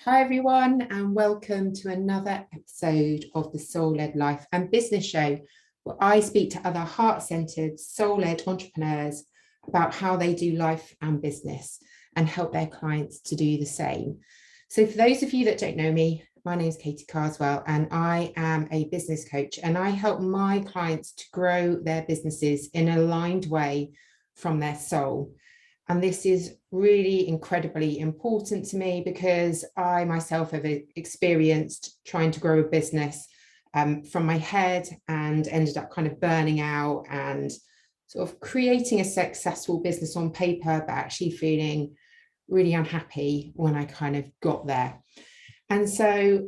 Hi everyone, and welcome to another episode of the Soul-Led Life and Business Show, where I speak to other heart-centered, soul-led entrepreneurs about how they do life and business and help their clients to do the same. So for those of you that don't know me, my name is Katie Carswell and I am a business coach, and I help my clients to grow their businesses in an aligned way from their soul. And this is really incredibly important to me because I myself have experienced trying to grow a business from my head and ended up kind of burning out and sort of creating a successful business on paper, but actually feeling really unhappy when I kind of got there. And so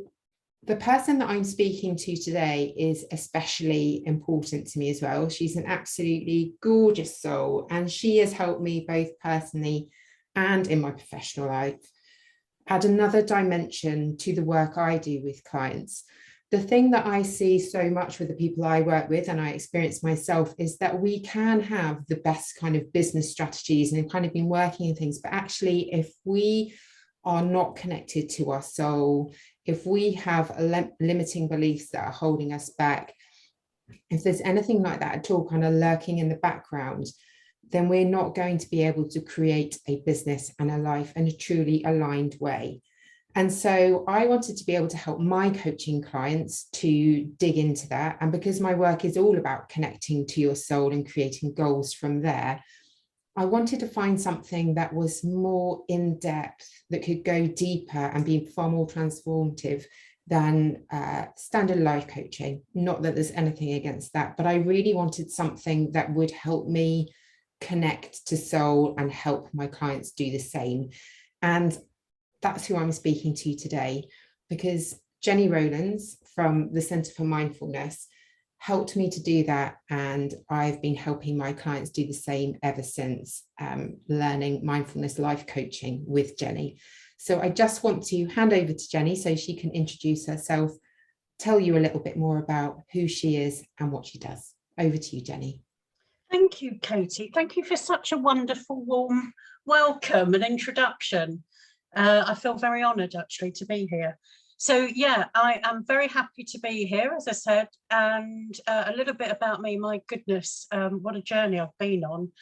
the person that I'm speaking to today is especially important to me as well. She's an absolutely gorgeous soul, and she has helped me both personally and in my professional life add another dimension to the work I do with clients. The thing that I see so much with the people I work with, and I experience myself, is that we can have the best kind of business strategies and kind of been working in things, but actually if we are not connected to our soul, if we have limiting beliefs that are holding us back, if there's anything like that at all kind of lurking in the background, then we're not going to be able to create a business and a life in a truly aligned way. And so I wanted to be able to help my coaching clients to dig into that. And because my work is all about connecting to your soul and creating goals from there, I wanted to find something that was more in depth, that could go deeper and be far more transformative than standard life coaching. Not that there's anything against that, but I really wanted something that would help me connect to soul and help my clients do the same. And that's who I'm speaking to today, because Jenny Rowlands from the Centre for Mindfulness helped me to do that, and I've been helping my clients do the same ever since, learning mindfulness life coaching with Jenny. So I just want to hand over to Jenny so she can introduce herself, tell you a little bit more about who she is and what she does. Over to you, Jenny. Thank you, Katie. Thank you for such a wonderful, warm welcome and introduction. I feel very honoured actually to be here. So yeah, I am very happy to be here, as I said, and a little bit about me. My goodness, what a journey I've been on.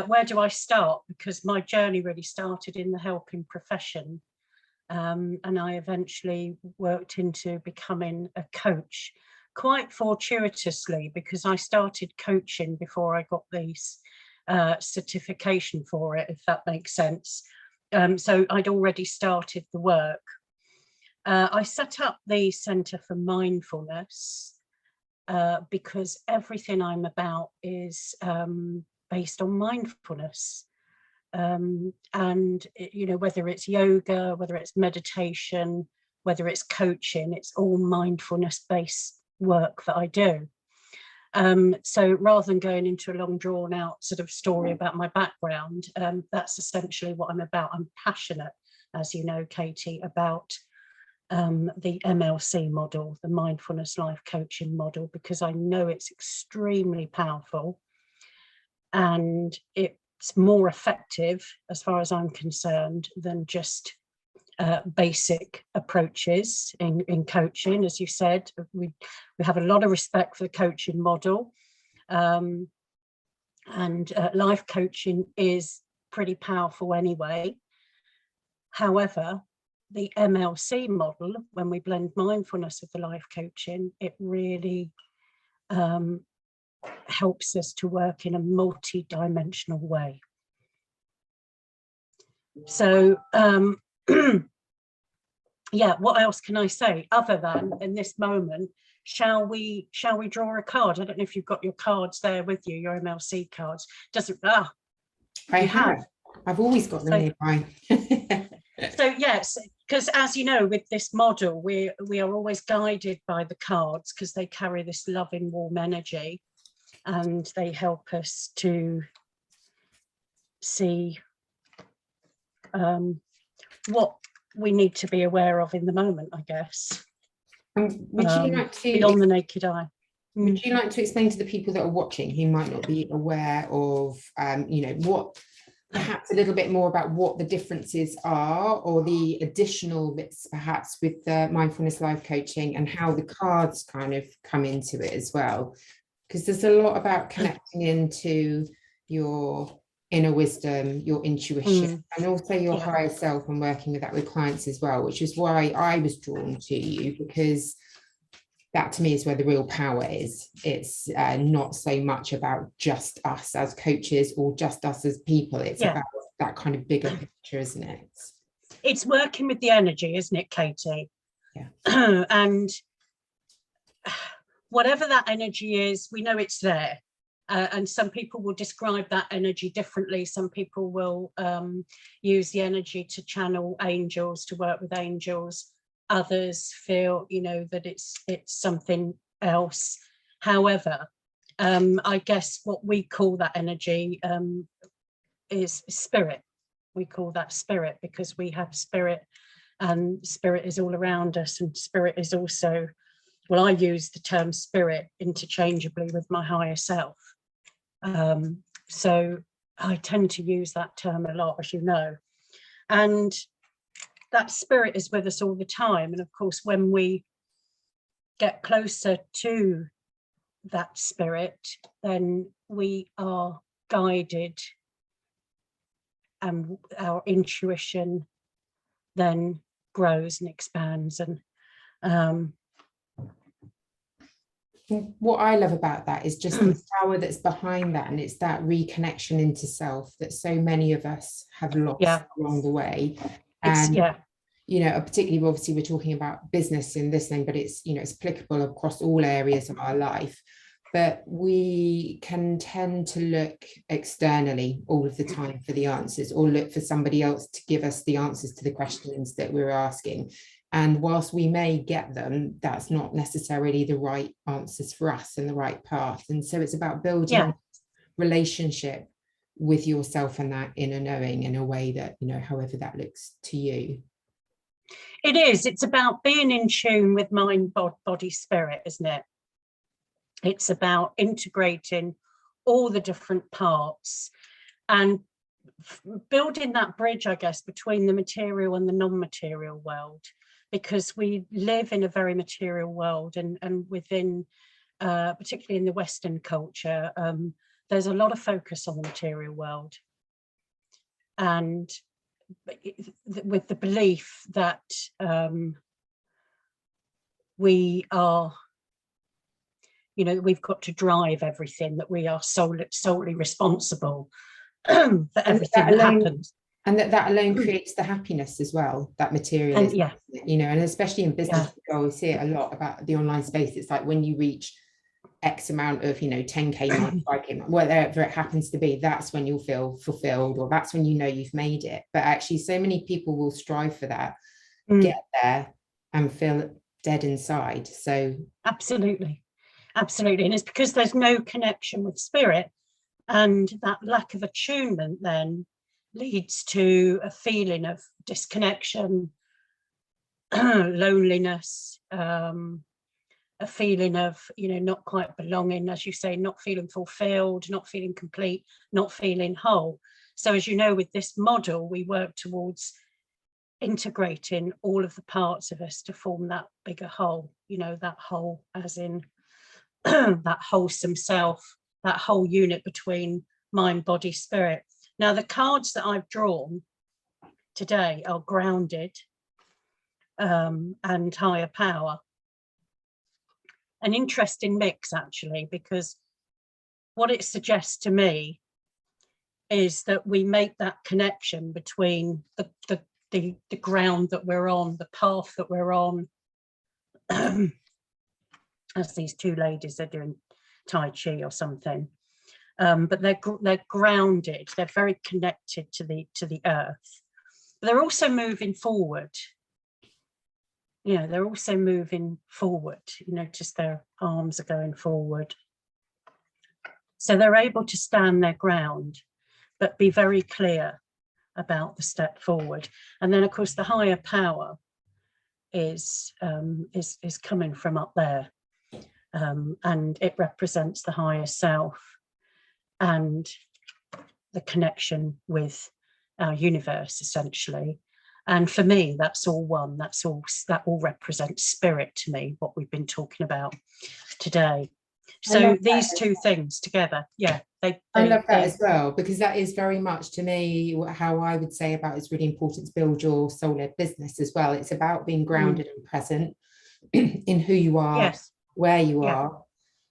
Where do I start? Because my journey really started in the helping profession, and I eventually worked into becoming a coach, quite fortuitously, because I started coaching before I got this certification for it, if that makes sense. So I'd already started the work. I set up the Centre for Mindfulness because everything I'm about is based on mindfulness. And, you know, whether it's yoga, whether it's meditation, whether it's coaching, it's all mindfulness-based work that I do. So rather than going into a long drawn out sort of story about my background, that's essentially what I'm about. I'm passionate, as you know, Katie, about the MLC model, the Mindfulness Life Coaching model, because I know it's extremely powerful and it's more effective, as far as I'm concerned, than just basic approaches in coaching. As you said, we have a lot of respect for the coaching model, and life coaching is pretty powerful anyway. However, the MLC model, when we blend mindfulness with the life coaching, it really helps us to work in a multi-dimensional way. So yeah, what else can I say other than in this moment, shall we draw a card? I don't know if you've got your cards there with you, your MLC cards. Doesn't I have. I've always got them nearby. So yes, because as you know, with this model, we are always guided by the cards because they carry this loving, warm energy, and they help us to see what we need to be aware of in the moment, I guess. Would you like to, beyond the naked eye? Would you like to explain to the people that are watching who might not be aware of, you know, perhaps a little bit more about what the differences are, or the additional bits perhaps with the mindfulness life coaching, and how the cards kind of come into it as well, because there's a lot about connecting into your inner wisdom, your intuition, and also your higher self, and working with that with clients as well, which is why I was drawn to you, because that to me is where the real power is. It's not so much about just us as coaches or just us as people. It's about that kind of bigger picture, isn't it? It's working with the energy, isn't it, Katie? Yeah. And whatever that energy is, we know it's there. And some people will describe that energy differently. Some people will use the energy to channel angels, to work with angels. Others feel, that it's something else. However, I guess what we call that energy is spirit. We call that spirit because we have spirit, and spirit is all around us, and spirit is also, well, I use the term spirit interchangeably with my higher self. So I tend to use that term a lot, as you know, and that spirit is with us all the time. And of course, when we get closer to that spirit, then we are guided, and our intuition then grows and expands. And what I love about that is just the power that's behind that, and it's that reconnection into self that so many of us have lost along the way. And particularly, obviously we're talking about business in this thing, but it's it's applicable across all areas of our life. But we can tend to look externally all of the time for the answers, or look for somebody else to give us the answers to the questions that we're asking. And whilst we may get them, that's not necessarily the right answers for us and the right path. And so it's about building relationship with yourself and that inner knowing in a way that, however that looks to you. It is. It's about being in tune with mind, body, spirit, isn't it? It's about integrating all the different parts and building that bridge, I guess, between the material and the non-material world, because we live in a very material world, and within, particularly in the Western culture, there's a lot of focus on the material world, and with the belief that we are, we've got to drive everything, that we are solely responsible for everything that happens. And that alone creates the happiness as well, that materialism, and especially in business, we always see it a lot about the online space. It's like when you reach X amount of, 10K, 5K, whatever it happens to be, that's when you'll feel fulfilled, or that's when you've made it. But actually, so many people will strive for that, get there, and feel dead inside. So absolutely. And it's because there's no connection with spirit, and that lack of attunement then leads to a feeling of disconnection, loneliness, a feeling of, not quite belonging, as you say, not feeling fulfilled, not feeling complete, not feeling whole. So as you know, with this model, we work towards integrating all of the parts of us to form that bigger whole, that whole as in that wholesome self, that whole unit between mind, body, spirit. Now, the cards that I've drawn today are grounded and higher power. An interesting mix, actually, because what it suggests to me is that we make that connection between the ground that we're on, the path that we're on, as these two ladies are doing Tai Chi or something. But they're grounded, they're very connected to the earth. But they're also moving forward. They're also moving forward. You notice their arms are going forward. So they're able to stand their ground, but be very clear about the step forward. And then, of course, the higher power is coming from up there, and it represents the higher self. And the connection with our universe, essentially. And for me, that's all one. That all represents spirit to me, what we've been talking about today. So these two things together, yeah. I love that as well, because that is very much, to me, how I would say about it's really important to build your soul-led business as well. It's about being grounded and present in who you are, yes, where you are,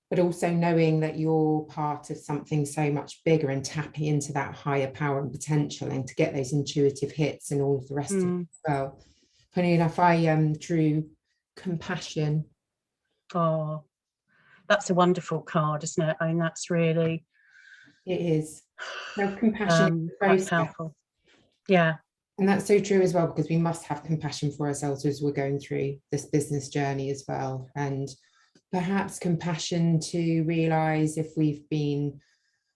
but also knowing that you're part of something so much bigger and tapping into that higher power and potential, and to get those intuitive hits and all of the rest of it as well. Funny enough, I drew compassion. Oh, that's a wonderful card, isn't it? I mean, that's really... It is. Compassion quite powerful. Yeah. And that's so true as well, because we must have compassion for ourselves as we're going through this business journey as well. And perhaps compassion to realize if we've been,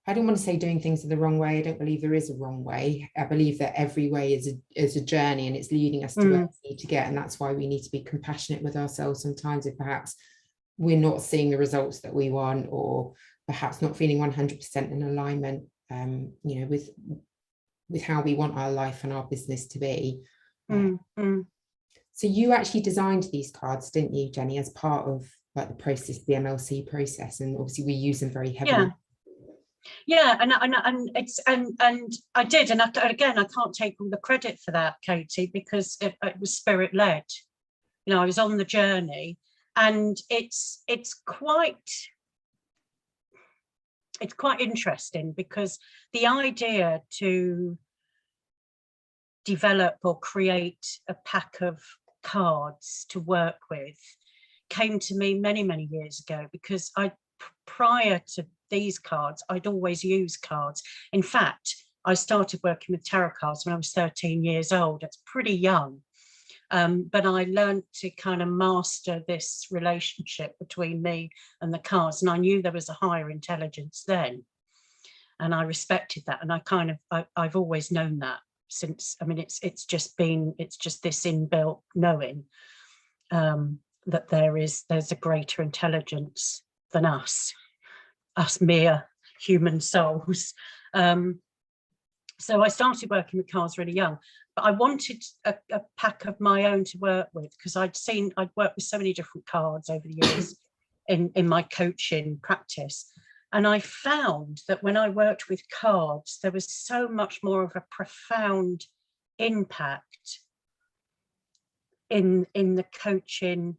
I don't want to say doing things the wrong way. I don't believe there is a wrong way. I believe that every way is a journey, and it's leading us to where we need to get. And that's why we need to be compassionate with ourselves sometimes, if perhaps we're not seeing the results that we want, or perhaps not feeling 100% in alignment, with how we want our life and our business to be. So you actually designed these cards, didn't you, Jenny, as part of like the process, the MLC process, and obviously we use them very heavily. Yeah, and I did, and again, I can't take all the credit for that, Katie, because it was spirit led. I was on the journey, and it's quite interesting, because the idea to develop or create a pack of cards to work with came to me many years ago, because prior to these cards, I'd always used cards. In fact, I started working with tarot cards when I was 13 years old. That's pretty young. But I learned to kind of master this relationship between me and the cards, and I knew there was a higher intelligence then, and I respected that, and I've always known that since. I mean, it's just this inbuilt knowing that there's a greater intelligence than us mere human souls. So I started working with cards really young, but I wanted a pack of my own to work with, because I'd worked with so many different cards over the years in my coaching practice. And I found that when I worked with cards, there was so much more of a profound impact in the coaching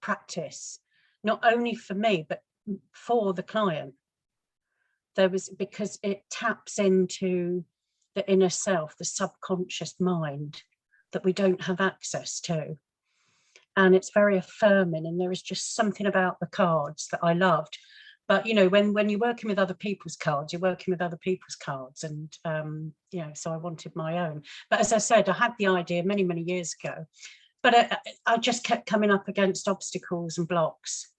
practice, not only for me, but for the client. Because it taps into the inner self, the subconscious mind that we don't have access to. And it's very affirming, and there is just something about the cards that I loved. But when you're working with other people's cards, you're working with other people's cards, and so I wanted my own. But as I said, I had the idea many years ago, but I just kept coming up against obstacles and blocks.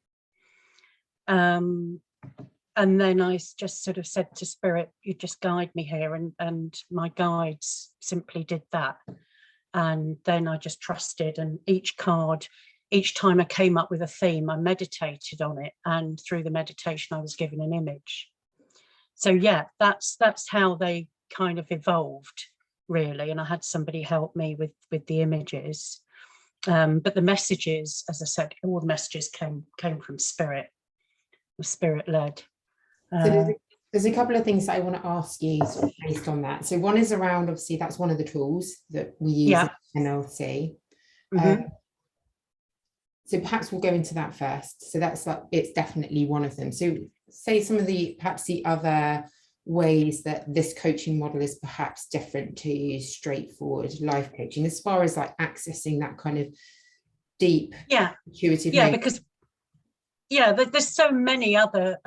And then I just sort of said to Spirit, you just guide me here. And my guides simply did that. And then I just trusted. And each time I came up with a theme, I meditated on it. And through the meditation, I was given an image. So yeah, that's how they kind of evolved, really. And I had somebody help me with the images. But the messages, as I said, all the messages came from Spirit, was Spirit led. So there's a couple of things that I want to ask you sort of based on that. So one is around, obviously, that's one of the tools that we use in NLC. So perhaps we'll go into that first. So that's it's definitely one of them. So say some of perhaps the other ways that this coaching model is perhaps different to straightforward life coaching, as far as like accessing that kind of deep, intuitive. Yeah, because there's so many other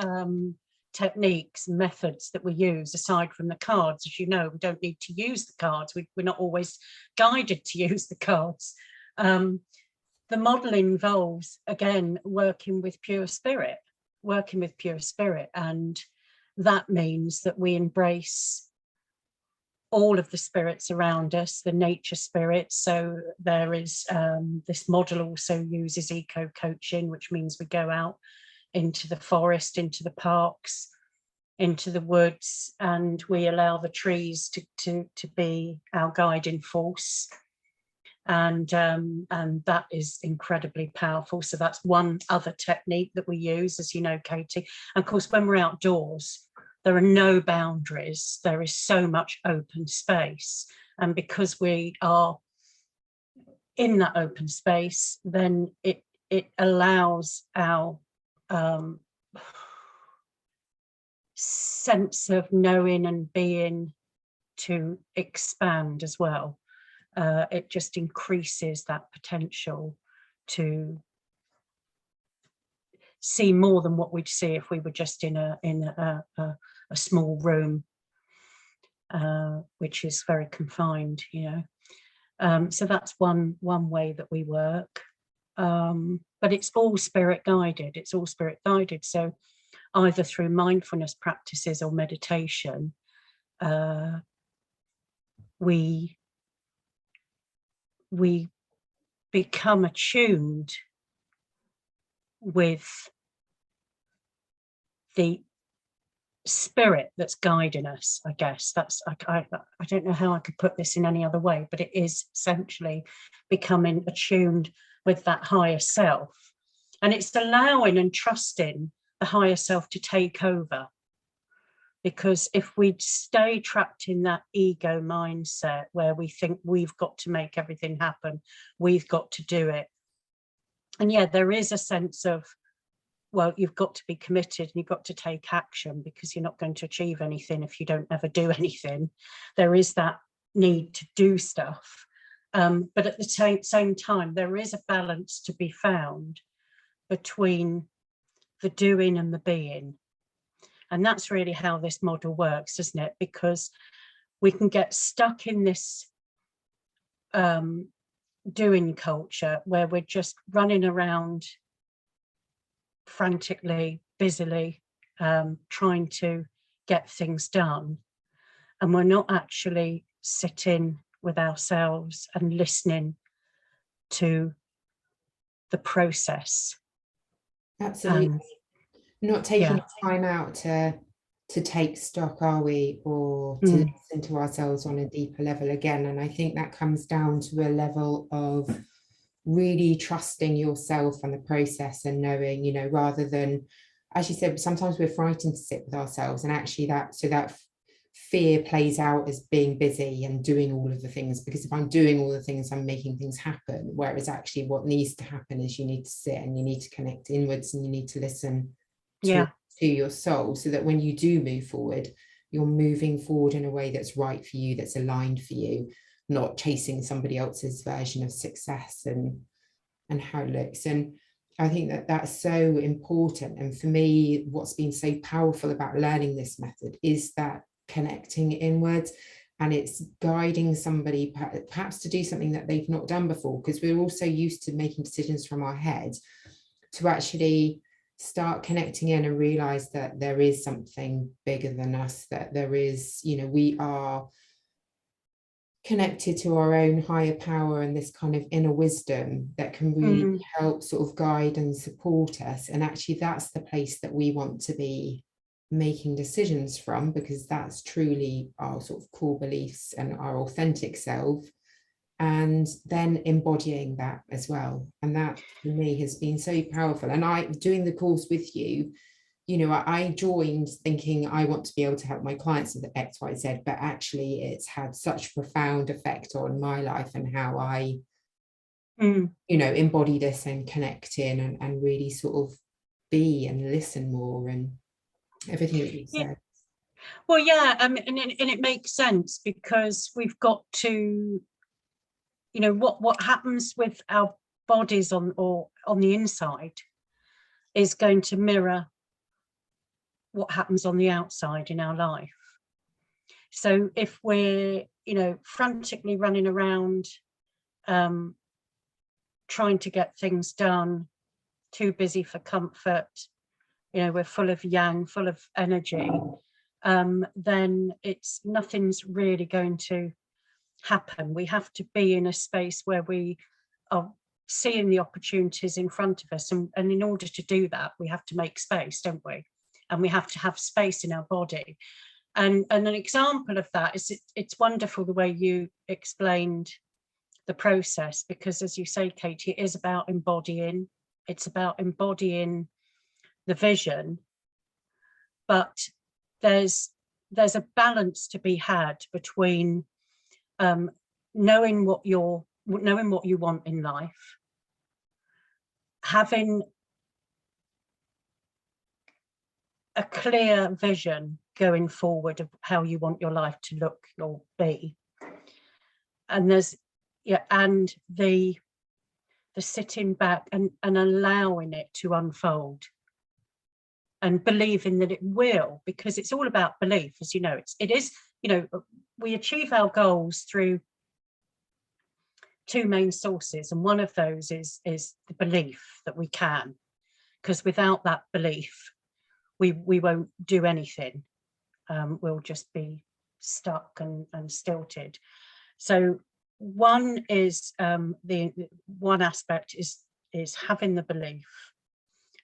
techniques, methods that we use aside from the cards. As you know, we don't need to use the cards. We're not always guided to use the cards. The model involves, again, working with pure spirit, and that means that we embrace all of the spirits around us, the nature spirits. So there is this model also uses eco coaching, which means we go out into the forest, into the parks, into the woods, and we allow the trees to be our guiding force. And that is incredibly powerful. So that's one other technique that we use, as you know, Katie. And of course, when we're outdoors, there are no boundaries. There is so much open space. And because we are in that open space, then it allows our sense of knowing and being to expand as well. It just increases that potential to see more than what we'd see if we were just in a small room, which is very confined, you know. So that's one way that we work. But it's all spirit guided. It's all spirit guided. So either through mindfulness practices or meditation, we become attuned with the spirit that's guiding us, I guess. That's I don't know how I could put this in any other way, but it is essentially becoming attuned with that higher self. And it's allowing and trusting the higher self to take over. Because if we stay trapped in that ego mindset where we think we've got to make everything happen, we've got to do it. And yeah, there is a sense of, well, you've got to be committed and you've got to take action, because you're not going to achieve anything if you don't ever do anything. There is that need to do stuff. But at the same time, there is a balance to be found between the doing and the being. And that's really how this model works, isn't it? Because we can get stuck in this doing culture where we're just running around frantically, busily, trying to get things done. And we're not actually sitting with ourselves and listening to the process. Absolutely. Not taking time out to take stock, are we, or to listen to ourselves on a deeper level again. And I think that comes down to a level of really trusting yourself and the process, and knowing, you know, rather than, as you said, sometimes we're frightened to sit with ourselves, and actually that fear plays out as being busy and doing all of the things, because if I'm doing all the things, I'm making things happen. Whereas actually what needs to happen is you need to sit and you need to connect inwards, and you need to listen to your soul, so that when you do move forward, you're moving forward in a way that's right for you, that's aligned for you, not chasing somebody else's version of success and how it looks. And I think that that's so important. And for me, what's been so powerful about learning this method is that connecting inwards, and it's guiding somebody perhaps to do something that they've not done before, because we're also used to making decisions from our head, to actually start connecting in and realize that there is something bigger than us, that there is, you know, we are connected to our own higher power and this kind of inner wisdom that can really help sort of guide and support us. And actually that's the place that we want to be making decisions from, because that's truly our sort of core beliefs and our authentic self, and then embodying that as well. And that for me has been so powerful. And I, doing the course with you, you know, I joined thinking I want to be able to help my clients with XYZ, but actually it's had such profound effect on my life and how I, you know, embody this and connect in and really sort of be and listen more, and everything that you said. Well, yeah, and it makes sense, because we've got to, you know, what happens with our bodies on the inside is going to mirror what happens on the outside in our life. So if we're, you know, frantically running around trying to get things done, too busy for comfort, you know, we're full of yang, full of energy, then nothing's really going to happen. We have to be in a space where we are seeing the opportunities in front of us, and in order to do that we have to make space, don't we? and we have to have space in our body. And an example of that is it's wonderful the way you explained the process, because as you say, Katie, it is about embodying. It's about embodying the vision, but there's a balance to be had between knowing what you want in life, having a clear vision going forward of how you want your life to look or be, and and the sitting back and allowing it to unfold and believing that it will, because it's all about belief, as you know. It is, you know, we achieve our goals through two main sources, and one of those is the belief that we can, because without that belief we won't do anything. We'll just be stuck and stilted. So one is the one aspect is having the belief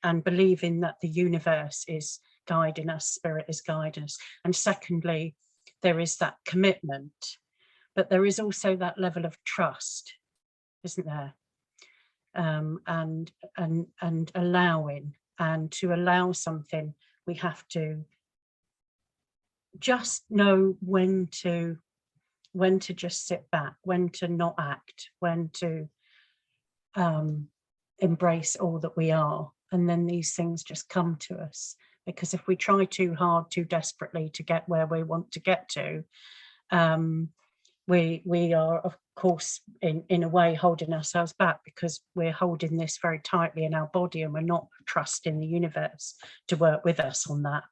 and believing that the universe is guiding us, spirit is guiding us. And secondly, there is that commitment, but there is also that level of trust, isn't there? And allowing, and to allow something, we have to just know when to just sit back, when to not act, when to embrace all that we are. And then these things just come to us, because if we try too hard, too desperately to get where we want to get to, we are, of course, in a way holding ourselves back, because we're holding this very tightly in our body and we're not trusting the universe to work with us on that.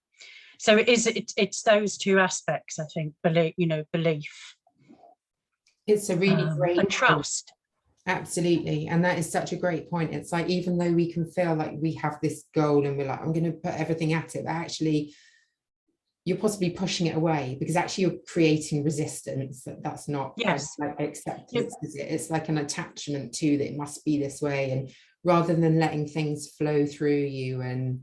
So it's those two aspects, I think. Belief. It's a really great and trust. Absolutely. And that is such a great point. It's like, even though we can feel like we have this goal and we're like, I'm going to put everything at it, but actually you're possibly pushing it away, because actually you're creating resistance. That's not like acceptance, is it? It's like an attachment to that it must be this way, and rather than letting things flow through you. And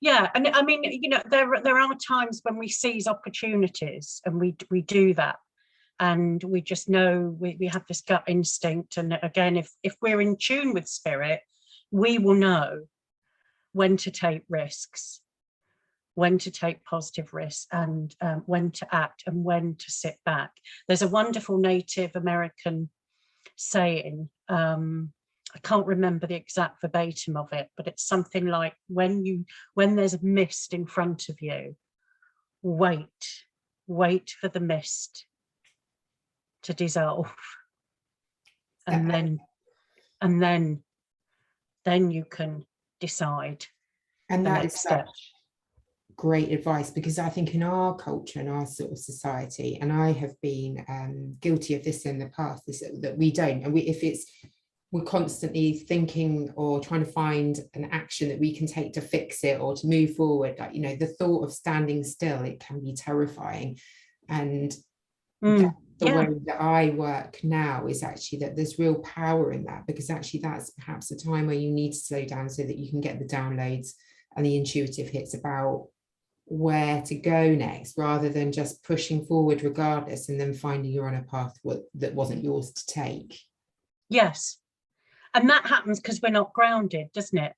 and I mean, you know, there are times when we seize opportunities, and we do that, and we just know we have this gut instinct. And again, if we're in tune with spirit, we will know when to take risks, when to take positive risks, and when to act and when to sit back. There's a wonderful Native American saying, I can't remember the exact verbatim of it, but it's something like, when there's a mist in front of you, wait for the mist to dissolve, and then you can decide. And that is such great advice, because I think in our culture, in our sort of society, and I have been guilty of this in the past, is that we don't, and we're constantly thinking or trying to find an action that we can take to fix it or to move forward. Like, you know, the thought of standing still, it can be terrifying. And the way that I work now is actually that there's real power in that, because actually that's perhaps a time where you need to slow down so that you can get the downloads and the intuitive hits about where to go next, rather than just pushing forward regardless and then finding you're on a path that wasn't yours to take. Yes. And that happens because we're not grounded, doesn't it?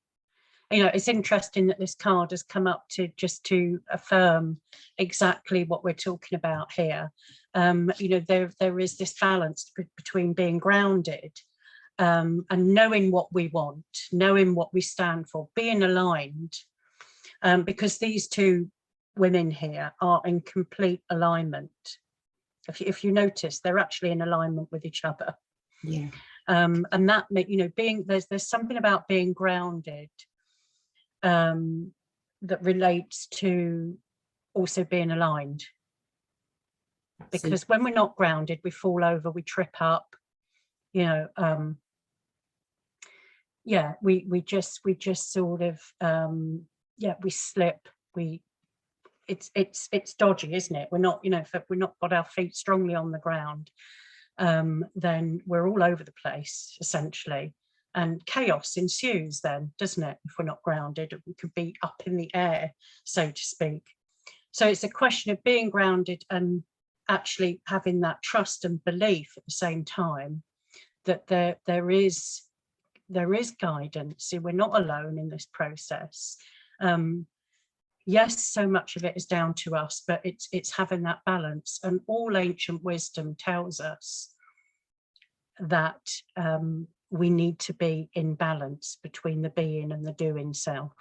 You know, it's interesting that this card has come up to affirm exactly what we're talking about here. You know, there is this balance between being grounded and knowing what we want, knowing what we stand for, being aligned, because these two women here are in complete alignment. If you notice, they're actually in alignment with each other. Yeah. And that, you know, there's something about being grounded that relates to also being aligned. Absolutely. Because when we're not grounded, we fall over, we trip up, you know. We just sort of we slip, it's dodgy, isn't it? We're not, you know, if we're not got our feet strongly on the ground, then we're all over the place, essentially. and chaos ensues then, doesn't it? If we're not grounded, we could be up in the air, so to speak. So it's a question of being grounded and actually having that trust and belief at the same time that there is guidance. So we're not alone in this process. Yes, so much of it is down to us, but it's having that balance. And all ancient wisdom tells us that we need to be in balance between the being and the doing self,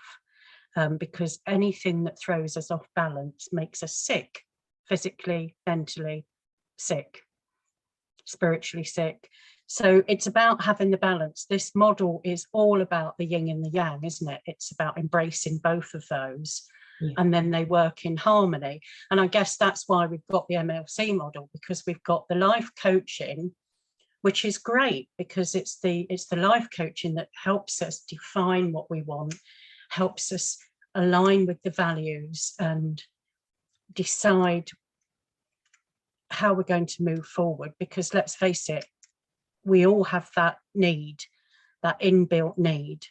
because anything that throws us off balance makes us sick, physically, mentally sick, spiritually sick. So it's about having the balance. This model is all about the yin and the yang, isn't it? It's about embracing both of those. Yeah. And then they work in harmony. And I guess that's why we've got the MLC model, because we've got the life coaching, which is great because it's the life coaching that helps us define what we want, helps us align with the values and decide how we're going to move forward. Because let's face it, we all have that need, that inbuilt need,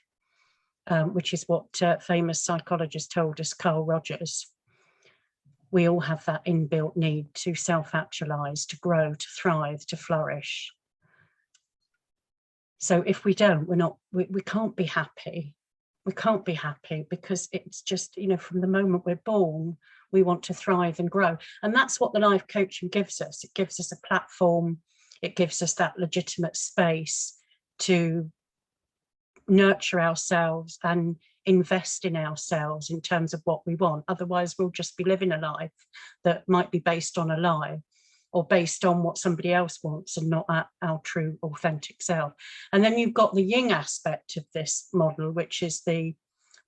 which is what famous psychologist told us, Carl Rogers. We all have that inbuilt need to self-actualize, to grow, to thrive, to flourish. So if we don't, we can't be happy. We can't be happy because it's just, you know, from the moment we're born, we want to thrive and grow. And that's what the life coaching gives us. It gives us a platform. It gives us that legitimate space to nurture ourselves and invest in ourselves in terms of what we want. Otherwise, we'll just be living a life that might be based on a lie or based on what somebody else wants and not our true authentic self. And then you've got the yin aspect of this model, which is the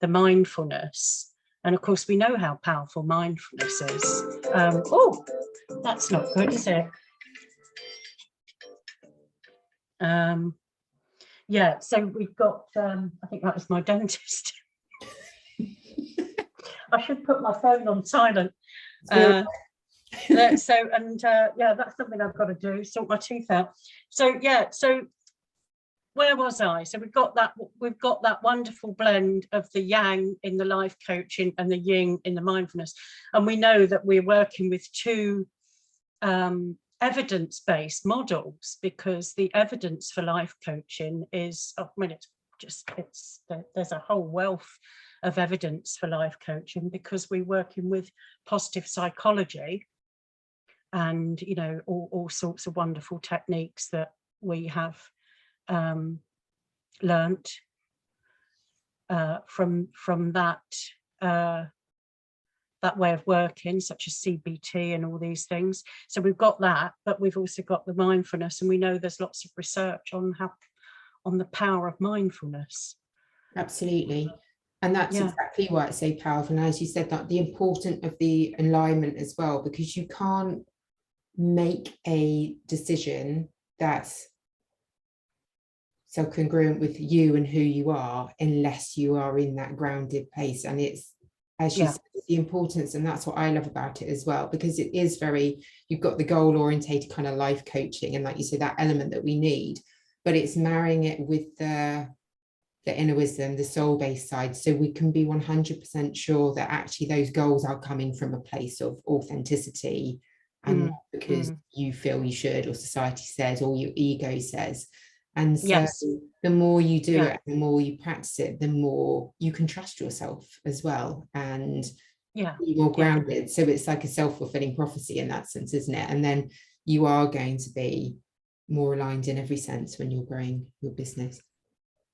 mindfulness. And of course, we know how powerful mindfulness is. Oh, that's not good, is it? Yeah, so we've got, I think that was my dentist. I should put my phone on silent. Yeah, that's something I've got to do, sort my teeth out. So yeah, so where was I? So we've got that wonderful blend of the yang in the life coaching and the yin in the mindfulness. And we know that we're working with two evidence-based models, because the evidence for life coaching is, there's a whole wealth of evidence for life coaching, because we're working with positive psychology and, you know, all sorts of wonderful techniques that we have learnt from that way of working, such as CBT and all these things. So we've got that, but we've also got the mindfulness, and we know there's lots of research on the power of mindfulness. Absolutely. And that's exactly why it's so powerful. And as you said, that the importance of the alignment as well, because you can't make a decision that's so congruent with you and who you are unless you are in that grounded place. And it's, as you said, the importance, and that's what I love about it as well, because it is very, you've got the goal orientated kind of life coaching, and like you said, that element that we need, but it's marrying it with the inner wisdom, the soul-based side, so we can be 100% sure that actually those goals are coming from a place of authenticity, and not because you feel you should, or society says, or your ego says. And so the more you do it, the more you practice it, the more you can trust yourself as well, and be more grounded. So it's like a self-fulfilling prophecy in that sense, isn't it? And then you are going to be more aligned in every sense when you're growing your business.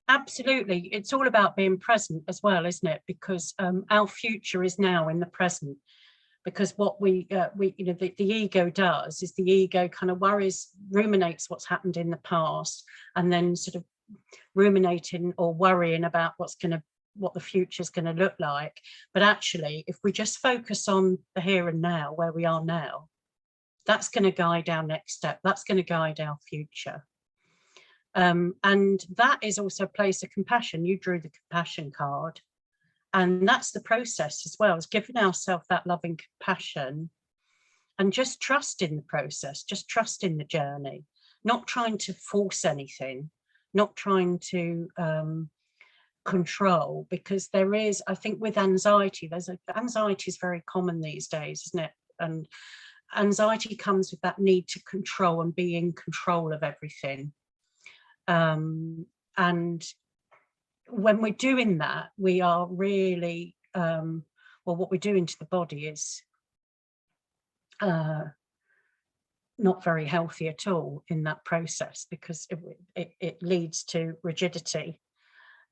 Absolutely. It's all about being present as well, isn't it? Because our future is now in the present. Because what we you know, the ego does is the ego kind of ruminates what's happened in the past, and then sort of ruminating or worrying about what the future is going to look like. But actually, if we just focus on the here and now, where we are now, that's going to guide our next step. That's going to guide our future. And that is also a place of compassion. You drew the compassion card. And that's the process as well, is giving ourselves that loving compassion and just trust in the process, just trust in the journey, not trying to force anything, not trying to control, because there is, I think with anxiety, anxiety is very common these days, isn't it? And anxiety comes with that need to control and be in control of everything. And when we're doing that, we are really, well, what we're doing to the body is not very healthy at all in that process, because it leads to rigidity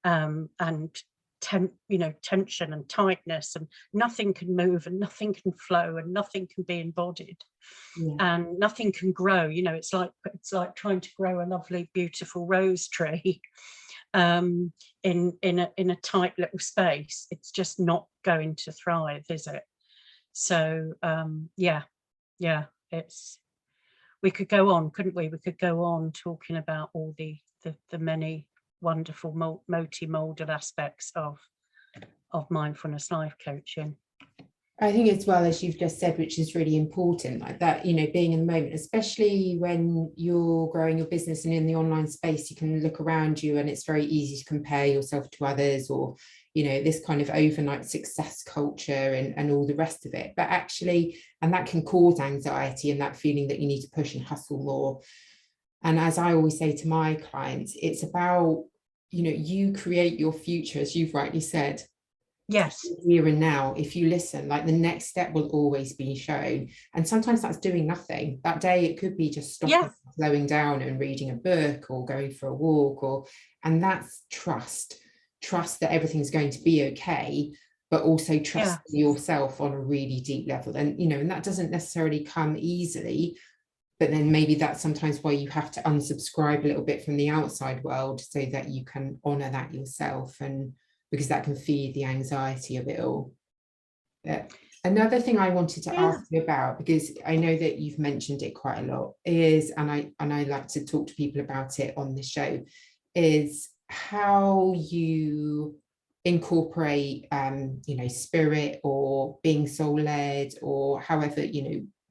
and tension and tightness, and nothing can move and nothing can flow and nothing can be embodied. Yeah. And nothing can grow. It's like trying to grow a lovely, beautiful rose tree in a tight little space. It's just not going to thrive, is it? So yeah, we could go on, couldn't we? We could go on talking about all the many wonderful multimodal aspects of mindfulness life coaching. I think, as well, as you've just said, which is really important, like that, being in the moment, especially when you're growing your business and in the online space, you can look around you and it's very easy to compare yourself to others, or, this kind of overnight success culture and all the rest of it. But actually, and that can cause anxiety and that feeling that you need to push and hustle more. And as I always say to my clients, it's about, you create your future, as you've rightly said. Yes. Here and now, if you listen, like, the next step will always be shown. And sometimes that's doing nothing. That day it could be just stopping, slowing down and reading a book or going for a walk, and that's trust that everything's going to be okay, but also trust yourself on a really deep level. And and that doesn't necessarily come easily, but then maybe that's sometimes why you have to unsubscribe a little bit from the outside world, so that you can honor that yourself, and because that can feed the anxiety of it all. But another thing I wanted to ask you about, because I know that you've mentioned it quite a lot, is, and I like to talk to people about it on the show, is how you incorporate spirit, or being soul-led, or however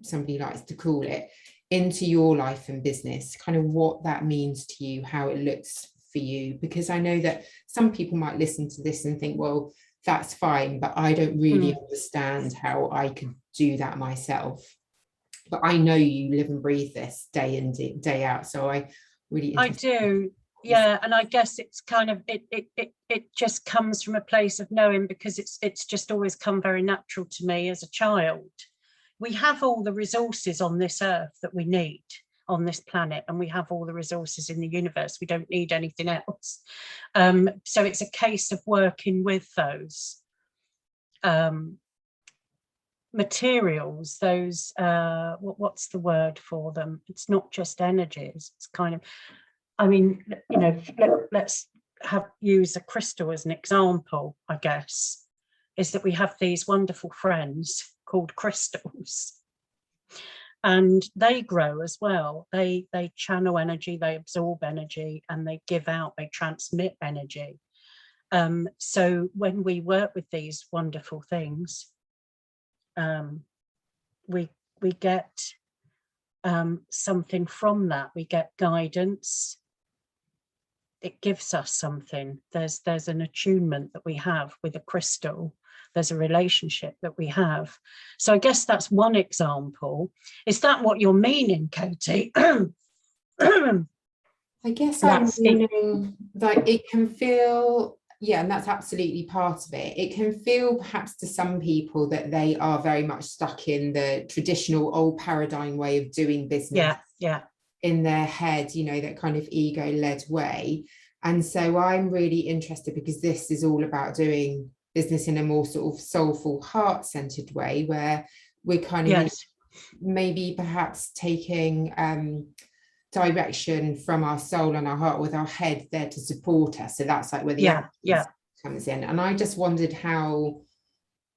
somebody likes to call it, into your life and business, kind of what that means to you, how it looks for you. Because I know that some people might listen to this and think, well, that's fine, but I don't really understand how I could do that myself. But I know you live and breathe this day in, day out, so I do. Yeah, and I guess it's kind of it just comes from a place of knowing, because it's just always come very natural to me as a child. We have all the resources on this earth that we need on this planet, and we have all the resources in the universe. We don't need anything else. So it's a case of working with those materials, those what's the word for them? It's not just energies. It's kind of, let's use a crystal as an example, I guess, is that we have these wonderful friends called crystals, and they grow as well. They channel energy, they absorb energy, and they give out, they transmit energy. So when we work with these wonderful things, we get something from that. We get guidance. It gives us something. There's an attunement that we have with a crystal. There's a relationship that we have. So I guess that's one example. Is that what you're meaning, Katie? I guess I'm meaning, like, it can feel, and that's absolutely part of it. It can feel perhaps to some people that they are very much stuck in the traditional old paradigm way of doing business. In their head, that kind of ego-led way. And so I'm really interested, because this is all about doing business in a more sort of soulful, heart-centered way, where we're kind of maybe perhaps taking direction from our soul and our heart, with our head there to support us. So that's like where the action comes in. And I just wondered how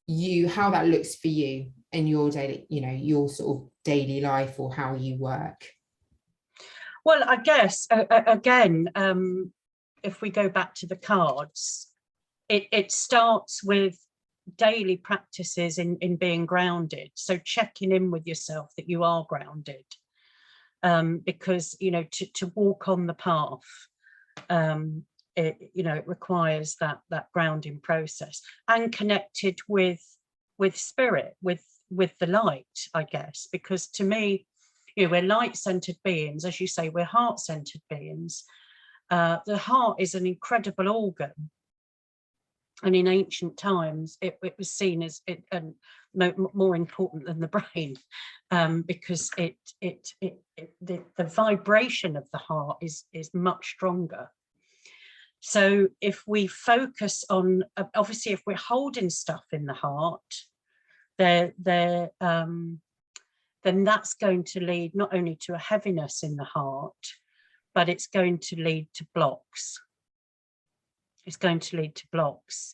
that looks for you in your daily, your sort of daily life, or how you work. Well, I guess again, if we go back to the cards, it starts with daily practices in being grounded. So checking in with yourself that you are grounded, because to walk on the path, It requires that grounding process, and connected with spirit, with the light, I guess, because to me, we're light-centered beings. As you say, we're heart-centered beings. The heart is an incredible organ, and in ancient times it was seen as more important than the brain, because the vibration of the heart is much stronger. So if we focus on, obviously, if we're holding stuff in the heart, then that's going to lead not only to a heaviness in the heart, but it's going to lead to blocks. It's going to lead to blocks.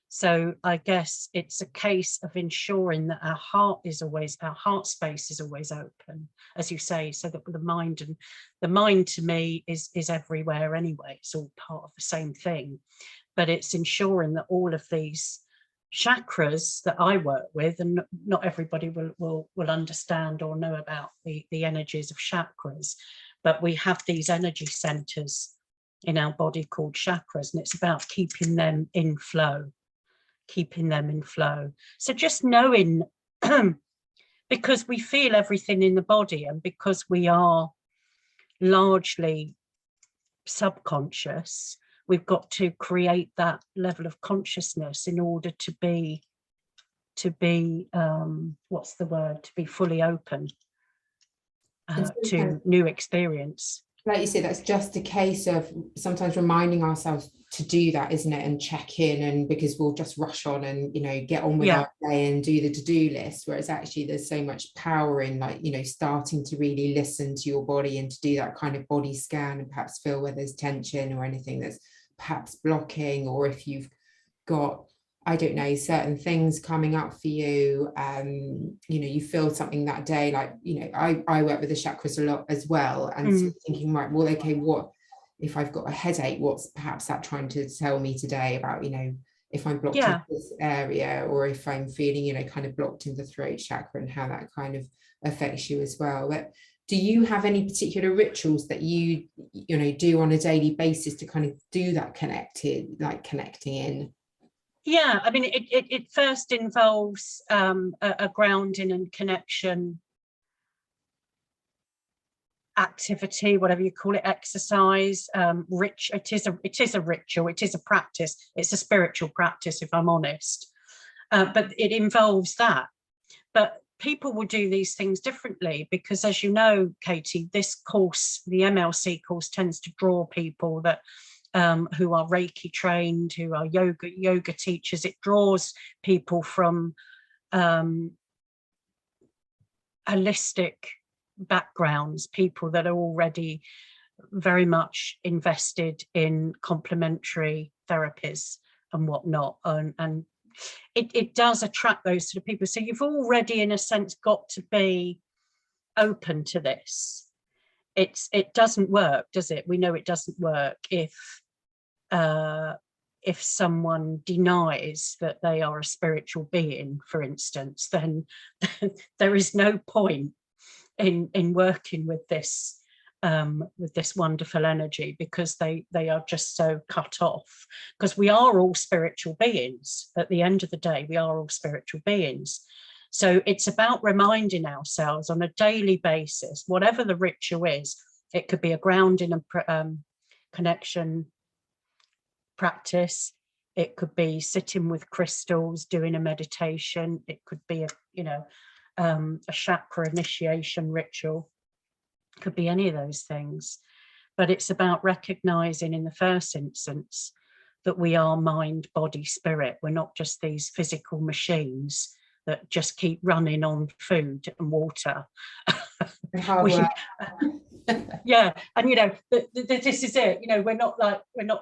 So I guess it's a case of ensuring that our heart space is always open, as you say, so that the mind to me is everywhere anyway. It's all part of the same thing, but it's ensuring that all of these chakras that I work with, and not everybody will understand or know about the energies of chakras, but we have these energy centers in our body called chakras, and it's about keeping them in flow. So just knowing, because we feel everything in the body, and because we are largely subconscious, we've got to create that level of consciousness in order to be what's the word, to be fully open to new experience. Like you said, that's just a case of sometimes reminding ourselves to do that, isn't it? And check in, and because we'll just rush on and, get on with our day and do the to-do list, whereas actually there's so much power in, like, starting to really listen to your body and to do that kind of body scan and perhaps feel where there's tension or anything that's perhaps blocking, or if you've got, I don't know, certain things coming up for you, you feel something that day, like, I work with the chakras a lot as well, and so thinking, right, well, okay, what if I've got a headache, what's perhaps that trying to tell me today about, if I'm blocked in this area, or if I'm feeling, kind of blocked in the throat chakra, and how that kind of affects you as well. But do you have any particular rituals that you do on a daily basis to kind of do that connecting in? Yeah, I mean, it first involves a grounding and connection activity, whatever you call it, exercise, it is a ritual, it is a practice, it's a spiritual practice, if I'm honest, but it involves that. But people will do these things differently, because, as you know, Katie, this course, the MLC course, tends to draw people that who are Reiki trained, who are yoga teachers. It draws people from holistic backgrounds, people that are already very much invested in complementary therapies and whatnot, and it does attract those sort of people. So you've already, in a sense, got to be open to this. It doesn't work, does it? We know it doesn't work if someone denies that they are a spiritual being, for instance, then there is no point in working with this wonderful energy, because they are just so cut off. Because we are all spiritual beings. At the end of the day, we are all spiritual beings. So it's about reminding ourselves on a daily basis, whatever the ritual is. It could be a grounding and connection practice. It could be sitting with crystals, doing a meditation. It could be a chakra initiation ritual. It could be any of those things. But it's about recognizing, in the first instance, that we are mind, body, spirit. We're not just these physical machines that just keep running on food and water. Yeah, and this is it. We're not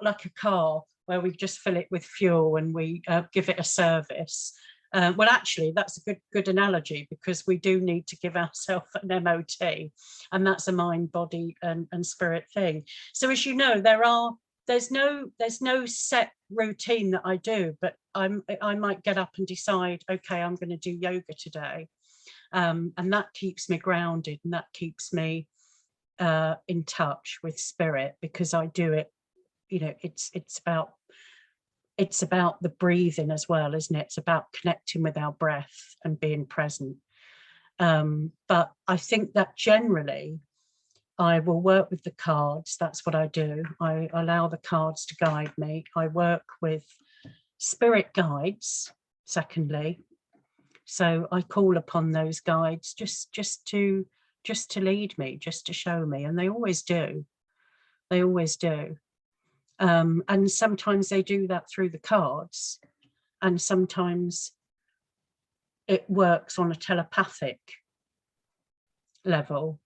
like a car where we just fill it with fuel and we give it a service. Well, actually, that's a good analogy, because we do need to give ourselves an MOT, and that's a mind, body, and spirit thing. So, as you know, there's no set routine that I do, but I might get up and decide, okay, I'm going to do yoga today, and that keeps me grounded, and that keeps me in touch with spirit, because I do it it's about the breathing as well, isn't it? It's about connecting with our breath and being present. But I think that generally I will work with the cards. That's what I do. I allow the cards to guide me. I work with spirit guides, secondly. So I call upon those guides just to lead me, just to show me. And they always do. They always do. And sometimes they do that through the cards. And sometimes it works on a telepathic level.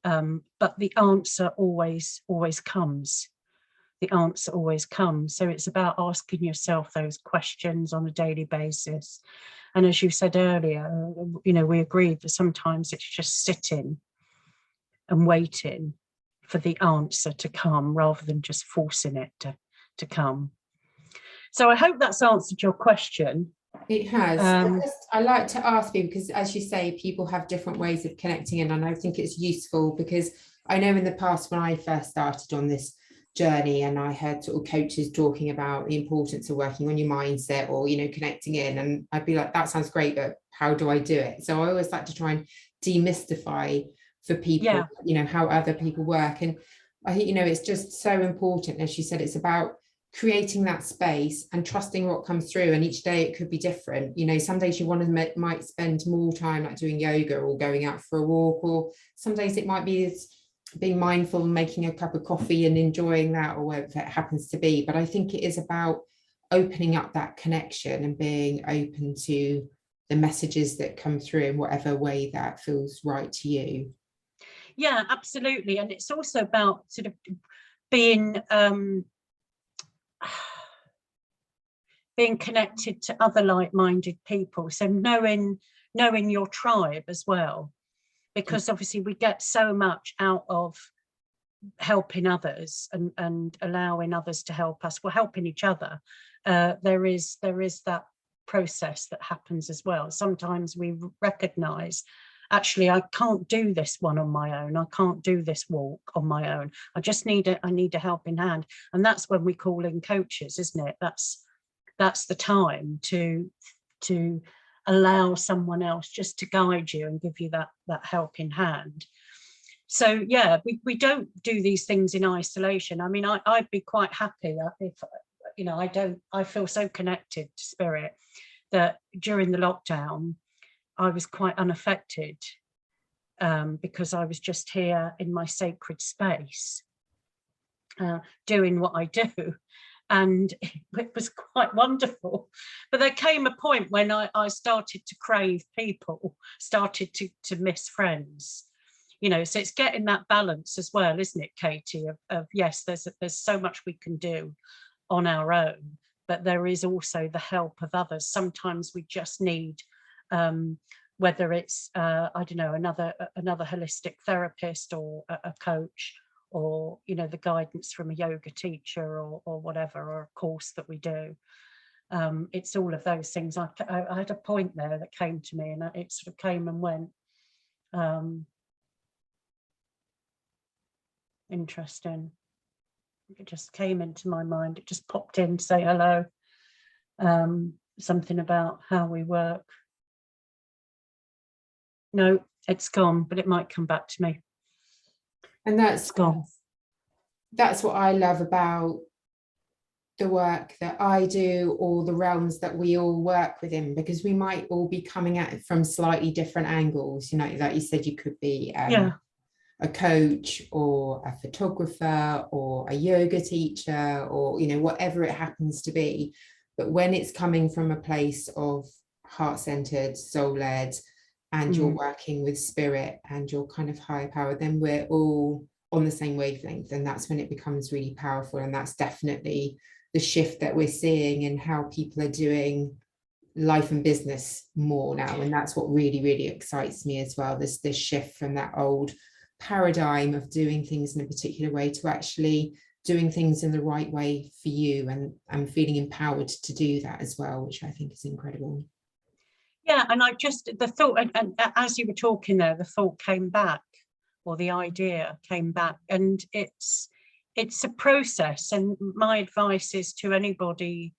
But the answer always comes. The answer always comes. So it's about asking yourself those questions on a daily basis. And as you said earlier, we agreed that sometimes it's just sitting and waiting for the answer to come rather than just forcing it to come. So I hope that's answered your question. It has. I like to ask people, because as you say, people have different ways of connecting in, and I think it's useful because I know in the past when I first started on this journey and I heard sort of coaches talking about the importance of working on your mindset or connecting in, and I'd be like, that sounds great, but how do I do it? So I always like to try and demystify for people how other people work. And I think it's just so important, as you said, it's about creating that space and trusting what comes through, and each day it could be different. Some days you might spend more time like doing yoga or going out for a walk, or some days it might be being mindful and making a cup of coffee and enjoying that, or whatever it happens to be. But I think it is about opening up that connection and being open to the messages that come through in whatever way that feels right to you. Yeah, absolutely. And it's also about sort of being connected to other like-minded people. So knowing your tribe as well, because obviously we get so much out of helping others and allowing others to help us. We're helping each other. There is that process that happens as well. Sometimes we recognize, actually, I can't do this one on my own. I can't do this walk on my own. I need a helping hand. And that's when we call in coaches, isn't it? That's the time to allow someone else just to guide you and give you that helping hand. So yeah, we don't do these things in isolation. I mean, I'd be quite happy if I feel so connected to spirit that during the lockdown I was quite unaffected, because I was just here in my sacred space, doing what I do. And it was quite wonderful. But there came a point when I started to crave people, started to miss friends. So it's getting that balance as well, isn't it, Katie, of yes, there's so much we can do on our own, but there is also the help of others. Sometimes we just need, whether it's, I don't know, another holistic therapist or a coach, or the guidance from a yoga teacher or whatever, or a course that we do. It's all of those things. I had a point there that came to me, and it sort of came and went. Interesting. It just came into my mind. It just popped in to say hello. Something about how we work. No, it's gone, but it might come back to me. And that's gone. That's what I love about the work that I do, or the realms that we all work within, because we might all be coming at it from slightly different angles. Like you said, you could be a coach or a photographer or a yoga teacher, or whatever it happens to be. But when it's coming from a place of heart-centered, soul-led, and you're working with spirit and your kind of higher power, then we're all on the same wavelength, and that's when it becomes really powerful. And that's definitely the shift that we're seeing in how people are doing life and business more now. And that's what really, really excites me as well, this shift from that old paradigm of doing things in a particular way to actually doing things in the right way for you, and feeling empowered to do that as well, which I think is incredible. Yeah, and the thought, and as you were talking there, the thought came back, or the idea came back, and it's it's a process, and my advice is to anybody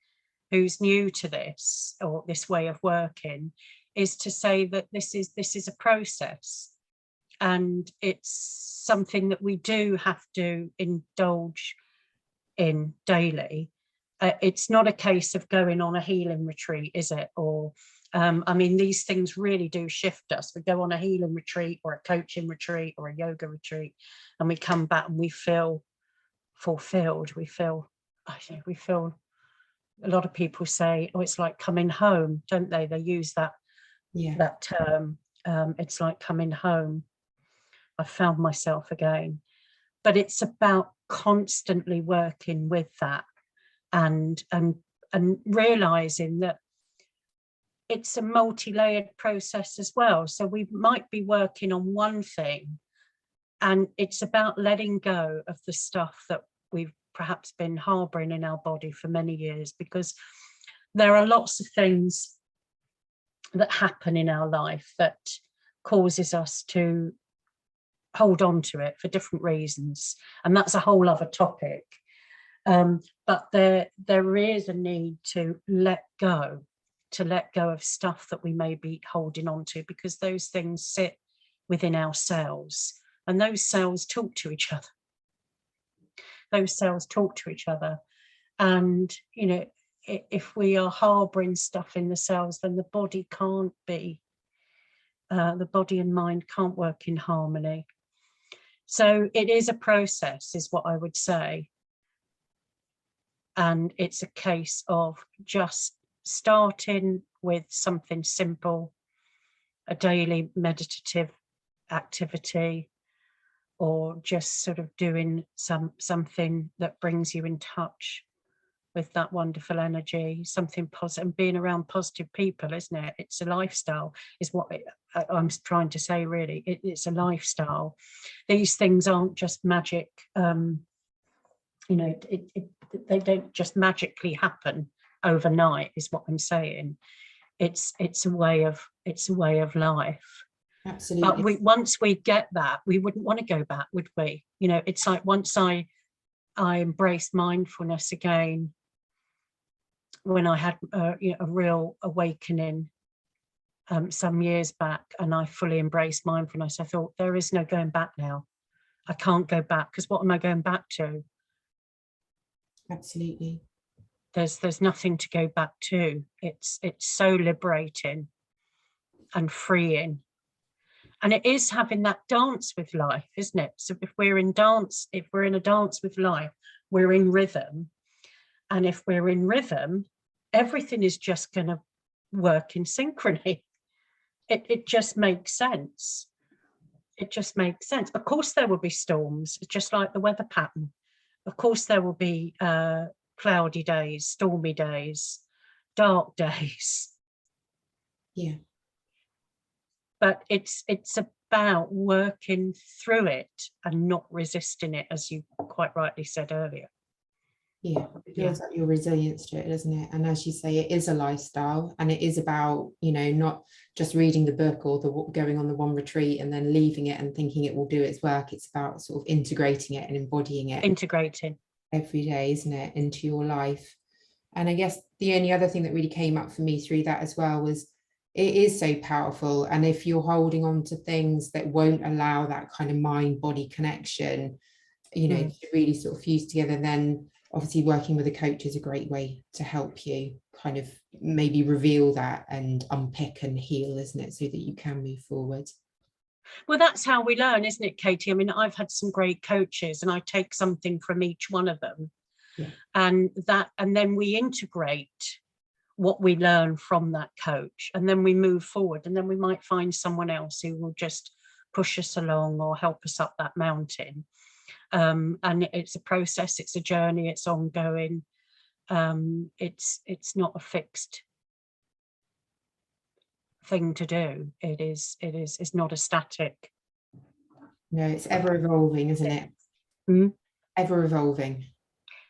who's new to this or this way of working is to say that this is a process, and it's something that we do have to indulge in daily. It's not a case of going on a healing retreat, is it? Or I mean, these things really do shift us. We go on a healing retreat or a coaching retreat or a yoga retreat, and we come back and we feel fulfilled. We feel a lot of people say, oh, it's like coming home, don't they? They use that term. It's like coming home. I found myself again. But it's about constantly working with that and realizing that it's a multi-layered process as well. So we might be working on one thing, and it's about letting go of the stuff that we've perhaps been harboring in our body for many years, because there are lots of things that happen in our life that causes us to hold on to it for different reasons, and that's a whole other topic. But there is a need to let go of stuff that we may be holding on to, because those things sit within our cells, and those cells talk to each other. And you know, if we are harboring stuff in the cells, then the body can't be, the body and mind can't work in harmony. So it is a process, is what I would say. And it's a case of just starting with something simple, a daily meditative activity, or just sort of doing something that brings you in touch with that wonderful energy, something positive, and being around positive people, isn't it? It's a lifestyle, is what I'm trying to say, really. It's a lifestyle. These things aren't just magic. You know, they don't just magically happen overnight, is what I'm saying. It's a way of life. Absolutely. But once we get that, we wouldn't want to go back, would we? You know, it's like once I embraced mindfulness again, when I had you know, a real awakening some years back, and I fully embraced mindfulness, I thought, there is no going back now. I can't go back, because what am I going back to? Absolutely. There's nothing to go back to. It's so liberating and freeing. And it is having that dance with life, isn't it? So if we're in a dance with life, we're in rhythm. And if we're in rhythm, everything is just going to work in synchrony. It just makes sense. It just makes sense. Of course, there will be storms, just like the weather pattern. Of course, there will be cloudy days, stormy days, dark days. Yeah. But it's about working through it and not resisting it, as you quite rightly said earlier. Yeah, it builds up your resilience to it, doesn't it? And as you say, it is a lifestyle, and it is about, you know, not just reading the book or going on the one retreat and then leaving it and thinking it will do its work. It's about sort of integrating it and embodying it every day, isn't it, into your life. And I guess the only other thing that really came up for me through that as well was, it is so powerful. And if you're holding on to things that won't allow that kind of mind-body connection, you know, to really sort of fuse together, then obviously working with a coach is a great way to help you kind of maybe reveal that and unpick and heal, isn't it, so that you can move forward. Well, that's how we learn, isn't it, Katie? I mean, I've had some great coaches, and I take something from each one of them. Yeah. And then we integrate what we learn from that coach, and then we move forward, and then we might find someone else who will just push us along or help us up that mountain. And it's a process, it's a journey, it's ongoing. It's not a fixed thing to do. It's not a static. No, it's ever evolving, isn't it? Ever evolving.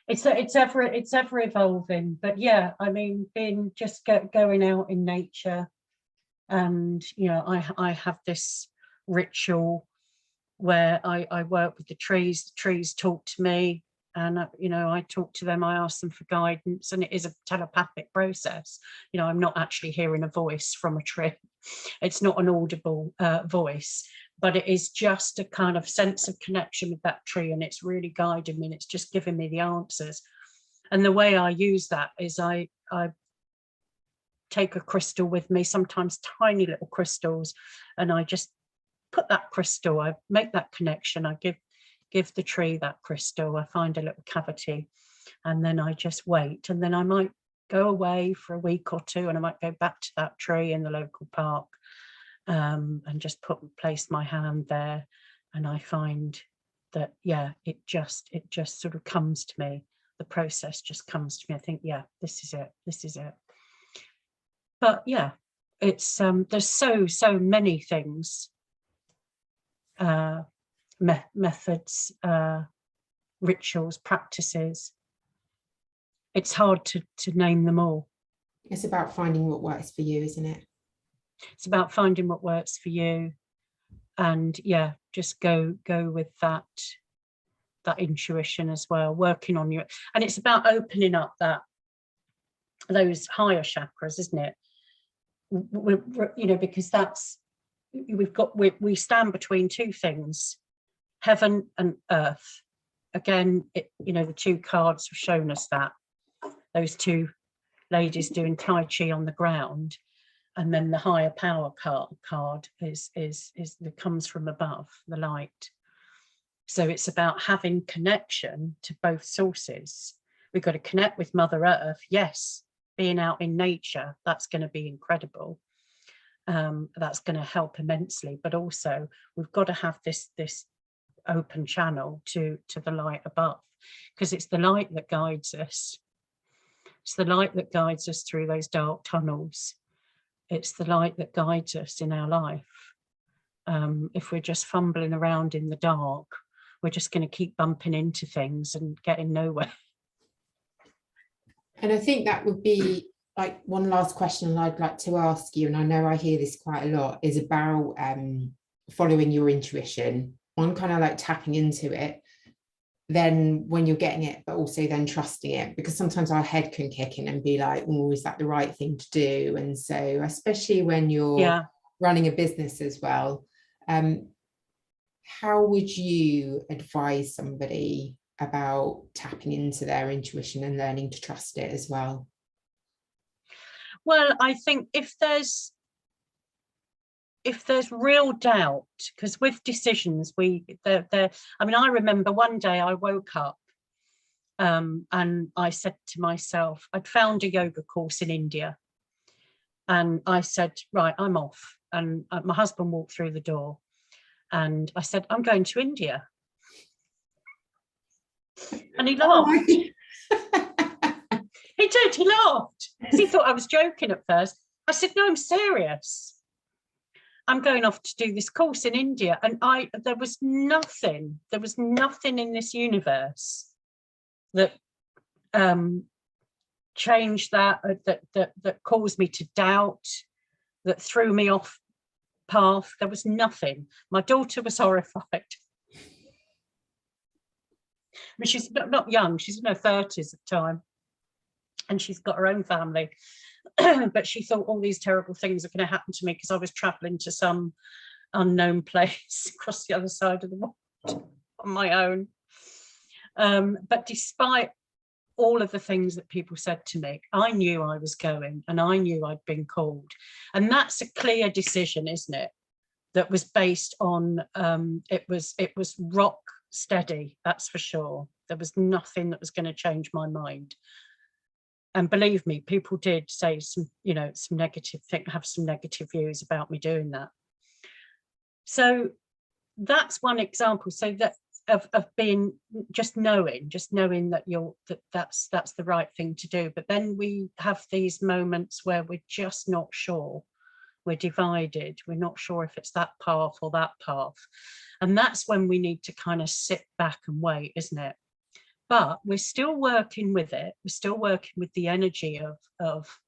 It's ever evolving. But yeah, I mean, being just going out in nature, and you know, I have this ritual where I work with the trees talk to me. and you know, I talk to them, I ask them for guidance, and it is a telepathic process. You know, I'm not actually hearing a voice from a tree. It's not an audible voice, but it is just a kind of sense of connection with that tree, and it's really guiding me, and it's just giving me the answers. And the way I use that is I take a crystal with me, sometimes tiny little crystals, and I just put that crystal, I make that connection, I give the tree that crystal, I find a little cavity, and then I just wait. And then I might go away for a week or two, and I might go back to that tree in the local park, and just place my hand there, and I find that, yeah, it just sort of comes to me. The process just comes to me. I think, yeah, this is it. But yeah, it's there's so many things, methods, rituals, practices. It's hard to name them all. It's about finding what works for you, isn't it? It's about finding what works for you, and yeah, just go with that intuition as well, working on you. And it's about opening up those higher chakras, isn't it? You know, because that's, we stand between two things, heaven and earth. Again, you know, the two cards have shown us that, those two ladies doing Tai Chi on the ground, and then the higher power card is that comes from above, the light. So it's about having connection to both sources. We've got to connect with Mother Earth. Yes, being out in nature, that's going to be incredible. That's going to help immensely. But also, we've got to have this open channel to the light above, because it's the light that guides us. It's the light that guides us through those dark tunnels. It's the light that guides us in our life. If we're just fumbling around in the dark, we're just going to keep bumping into things and getting nowhere. And I think that would be like one last question I'd like to ask you, and I know I hear this quite a lot, is about following your intuition. One, kind of like tapping into it, then when you're getting it, but also then trusting it, because sometimes our head can kick in and be like, oh, is that the right thing to do? And so especially when you're running a business as well, how would you advise somebody about tapping into their intuition and learning to trust it as well? Well, I think if there's real doubt, because with decisions, I mean, I remember one day I woke up and I said to myself, I'd found a yoga course in India, and I said, right, I'm off. And my husband walked through the door, and I said, I'm going to India. And he laughed. He did, he laughed, because he thought I was joking at first. I said, no, I'm serious. I'm going off to do this course in India. And there was nothing in this universe that changed that caused me to doubt, that threw me off path. There was nothing. My daughter was horrified. I mean, she's not young, she's in her 30s at the time, and she's got her own family. But she thought all these terrible things are going to happen to me because I was traveling to some unknown place across the other side of the world on my own. But despite all of the things that people said to me, I knew I was going, and I knew I'd been called. And that's a clear decision, isn't it? That was based on, it was rock steady, that's for sure. There was nothing that was going to change my mind. And believe me, people did say some negative thing, have some negative views about me doing that. So that's one example. So that of being just knowing that that's the right thing to do. But then we have these moments where we're just not sure. We're divided. We're not sure if it's that path or that path. And that's when we need to kind of sit back and wait, isn't it? But we're still working with it. We're still working with the energy of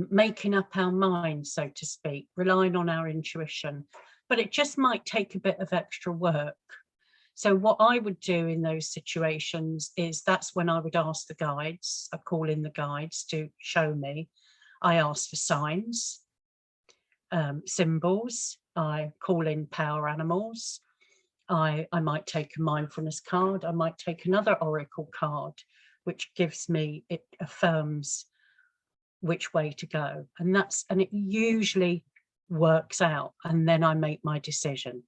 making up our mind, so to speak, relying on our intuition. But it just might take a bit of extra work. So what I would do in those situations is that's when I would ask the guides, I call in the guides to show me. I ask for signs, symbols, I call in power animals. I might take a mindfulness card, I might take another oracle card, which gives me, it affirms which way to go. And it usually works out, and then I make my decision.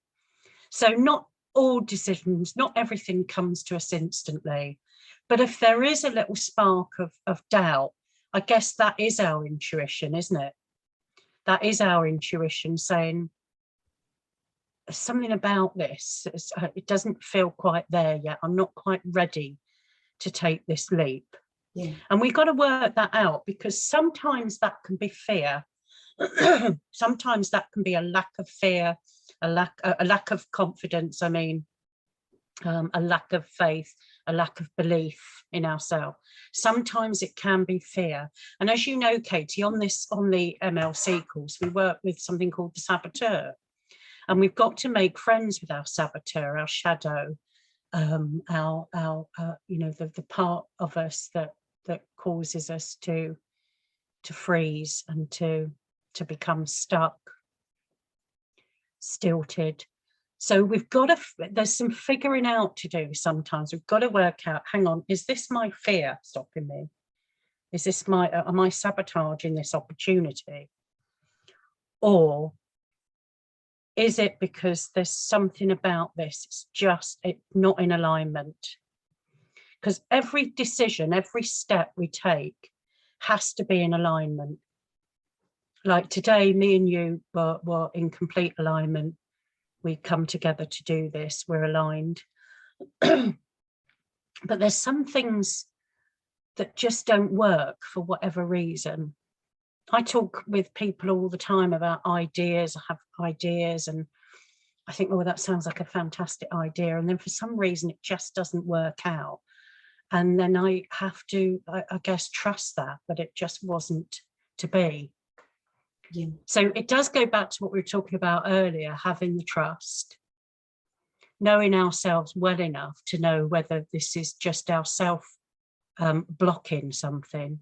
So not all decisions, not everything comes to us instantly, but if there is a little spark of doubt, I guess that is our intuition, isn't it? That is our intuition saying, something about this, it doesn't feel quite there yet. I'm not quite ready to take this leap. Yeah. And we've got to work that out, because sometimes that can be fear. Sometimes that can be a lack of fear, a lack of confidence. I mean, a lack of faith, a lack of belief in ourselves. Sometimes it can be fear. And as you know, Katie, on the MLC course, we work with something called the saboteur. And we've got to make friends with our saboteur, our shadow, the part of us that causes us to freeze and to become stuck, stilted. So we've got to, there's some figuring out to do sometimes. We've got to work out, hang on, is this my fear stopping me? Is this am I sabotaging this opportunity? Or is it because there's something about this, it's not in alignment? Because every decision, every step we take has to be in alignment. Like today, me and you were in complete alignment. We come together to do this, we're aligned. But there's some things that just don't work for whatever reason. I talk with people all the time about ideas. I have ideas and I think, oh, that sounds like a fantastic idea. And then for some reason, it just doesn't work out. And then I have to, I guess, trust that, but it just wasn't to be. Yeah. So it does go back to what we were talking about earlier, having the trust, knowing ourselves well enough to know whether this is just ourself blocking something,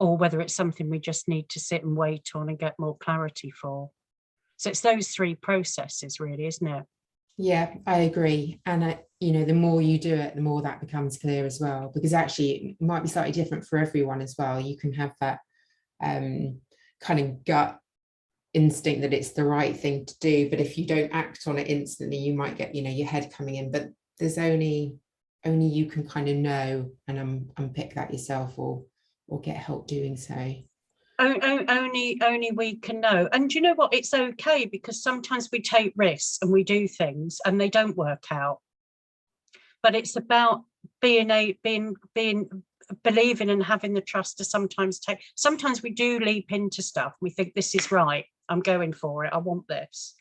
or whether it's something we just need to sit and wait on and get more clarity for. So it's those three processes really, isn't it? Yeah, I agree. And the more you do it, the more that becomes clear as well, because actually it might be slightly different for everyone as well. You can have that kind of gut instinct that it's the right thing to do, but if you don't act on it instantly, you might get, your head coming in. But there's only you can kind of know and unpick that yourself, or get help doing so. Only we can know. And you know what, it's okay, because sometimes we take risks and we do things and they don't work out, but it's about believing and having the trust to sometimes we do leap into stuff. We think this is right, I'm going for it, I want this,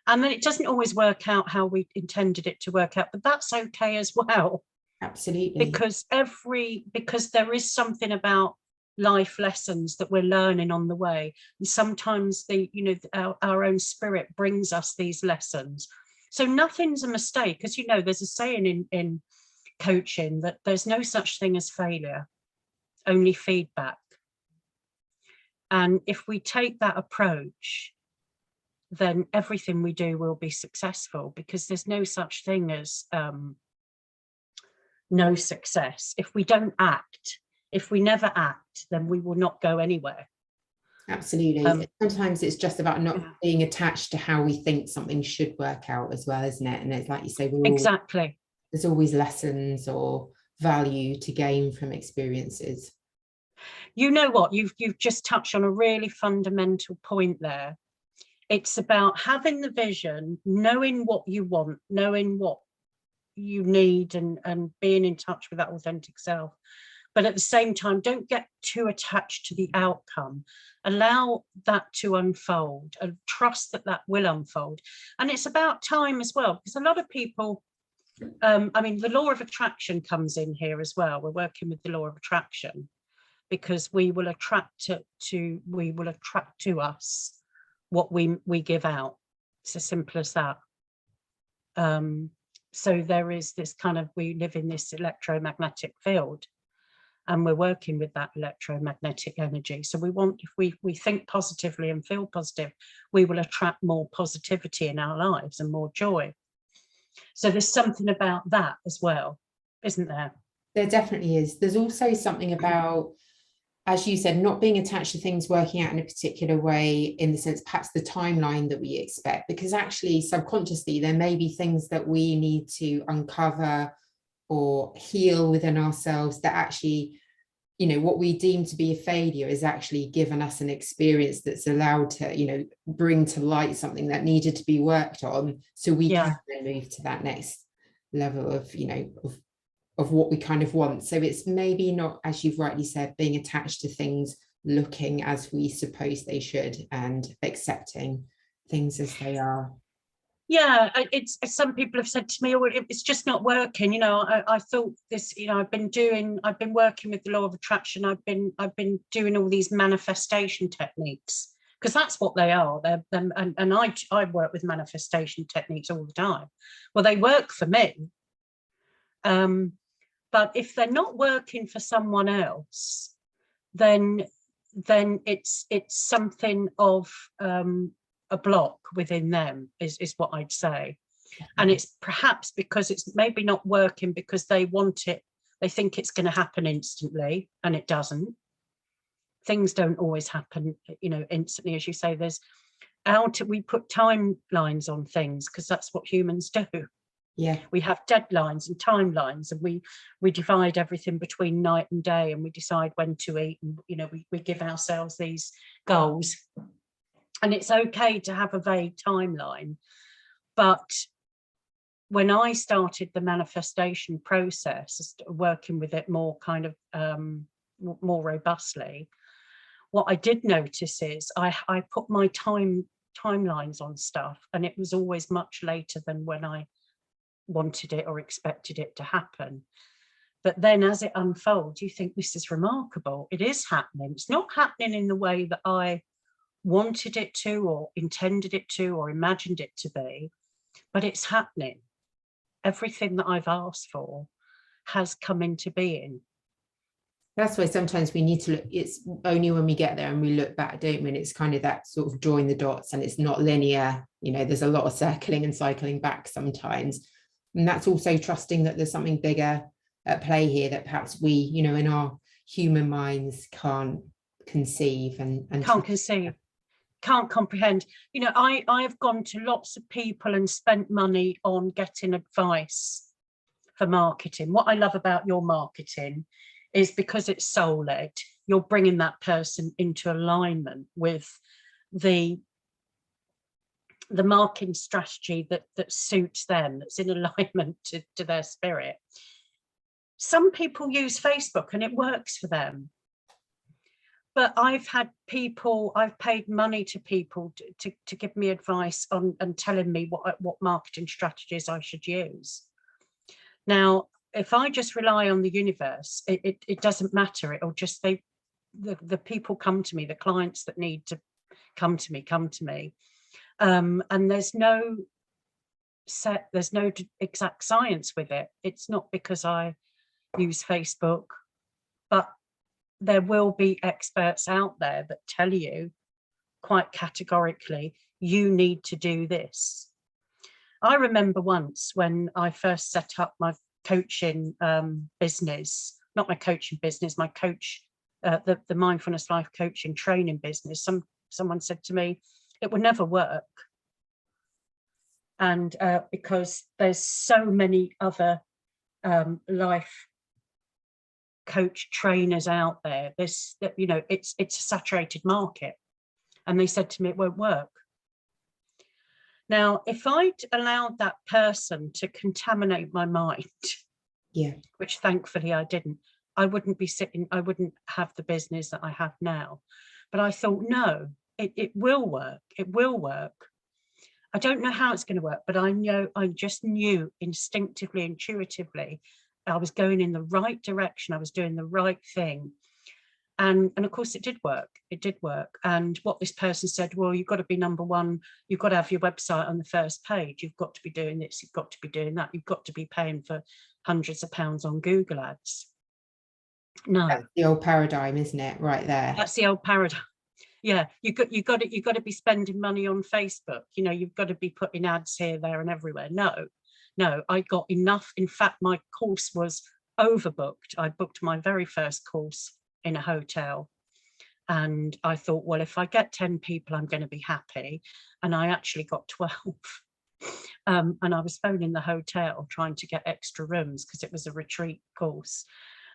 and then it doesn't always work out how we intended it to work out, but that's okay as well. Absolutely. Because there is something about life lessons that we're learning on the way, and sometimes our own spirit brings us these lessons. So nothing's a mistake, as there's a saying in coaching that there's no such thing as failure, only feedback. And if we take that approach, then everything we do will be successful, because there's no such thing as no success. If we don't act, if we never act, then we will not go anywhere. Absolutely. Sometimes it's just about not being attached to how we think something should work out as well, isn't it? And it's like you say, exactly. There's always lessons or value to gain from experiences. You know what? You've just touched on a really fundamental point there. It's about having the vision, knowing what you want, knowing what you need, and being in touch with that authentic self. But at the same time, don't get too attached to the outcome. Allow that to unfold and trust that will unfold. And it's about time as well, because a lot of people, the law of attraction comes in here as well. We're working with the law of attraction, because we will attract to us what we give out. It's as simple as that. So there is this kind of, we live in this electromagnetic field, and we're working with that electromagnetic energy. So we want, if we think positively and feel positive, we will attract more positivity in our lives and more joy. So there's something about that as well, isn't there? There definitely is. There's also something about, as you said, not being attached to things working out in a particular way, in the sense perhaps the timeline that we expect, because actually subconsciously there may be things that we need to uncover or heal within ourselves, that actually, you know, what we deem to be a failure is actually given us an experience that's allowed to, you know, bring to light something that needed to be worked on, so we can then move to that next level of, you know, of what we kind of want. So it's maybe not, as you've rightly said, being attached to things looking as we suppose they should, and accepting things as they are. Yeah, it's, some people have said to me, oh, it's just not working. You know, I thought this, you know, I've been working with the law of attraction. I've been doing all these manifestation techniques, because that's what they are. And I work with manifestation techniques all the time. Well, they work for me. But if they're not working for someone else, then it's something of a block within them, is what I'd say. And it's perhaps because it's maybe not working because they want it, they think it's going to happen instantly, and it doesn't. Things don't always happen, you know, instantly. As you say, we put timelines on things because that's what humans do. Yeah, we have deadlines and timelines, and we divide everything between night and day, and we decide when to eat, and, you know, we give ourselves these goals. And it's okay to have a vague timeline, but when I started the manifestation process, working with it more kind of more robustly, what I did notice is I put my timelines on stuff, and it was always much later than when I wanted it or expected it to happen. But then as it unfolds, you think, this is remarkable. It is happening. It's not happening in the way that I wanted it to, or intended it to, or imagined it to be, but it's happening. Everything that I've asked for has come into being. That's why sometimes we need to look, it's only when we get there and we look back, don't we? And it's kind of that sort of join the dots, and it's not linear. You know, there's a lot of circling and cycling back sometimes. And that's also trusting that there's something bigger at play here that perhaps we, you know, in our human minds can't conceive and can't conceive, can't comprehend. You know, I've gone to lots of people and spent money on getting advice for marketing. What I love about your marketing is, because it's soul-led, you're bringing that person into alignment with the marketing strategy that suits them, that's in alignment to their spirit. Some people use Facebook and it works for them. But I've paid money to people to give me advice on, and telling me what marketing strategies I should use. Now, if I just rely on the universe, it doesn't matter. It'll just, the people come to me, the clients that need to come to me. And there's no exact science with it. It's not because I use Facebook, but there will be experts out there that tell you quite categorically, you need to do this. I remember once when I first set up my coaching business, not my coaching business, my coach, the Mindfulness Life Coaching training business, someone said to me, it would never work. And because there's so many other life coach trainers out there, you know, it's a saturated market. And they said to me, it won't work. Now, if I'd allowed that person to contaminate my mind, yeah, which thankfully I didn't, I wouldn't have the business that I have now. But I thought, no, it will work. It will work. I don't know how it's going to work, but I just knew instinctively, intuitively, I was going in the right direction. I was doing the right thing. And of course it did work. And what this person said, well, you've got to be number one. You've got to have your website on the first page. You've got to be doing this. You've got to be doing that. You've got to be paying for hundreds of pounds on Google ads. No, That's the old paradigm, isn't it? Right there. that's the old paradigm. Yeah, you've got to be spending money on Facebook. You know, you've got to be putting ads here, there, and everywhere. No, I got enough. In fact, my course was overbooked. I booked my very first course in a hotel, and I thought, well, if I get 10 people, I'm going to be happy. And I actually got 12. And I was phoning the hotel trying to get extra rooms because it was a retreat course,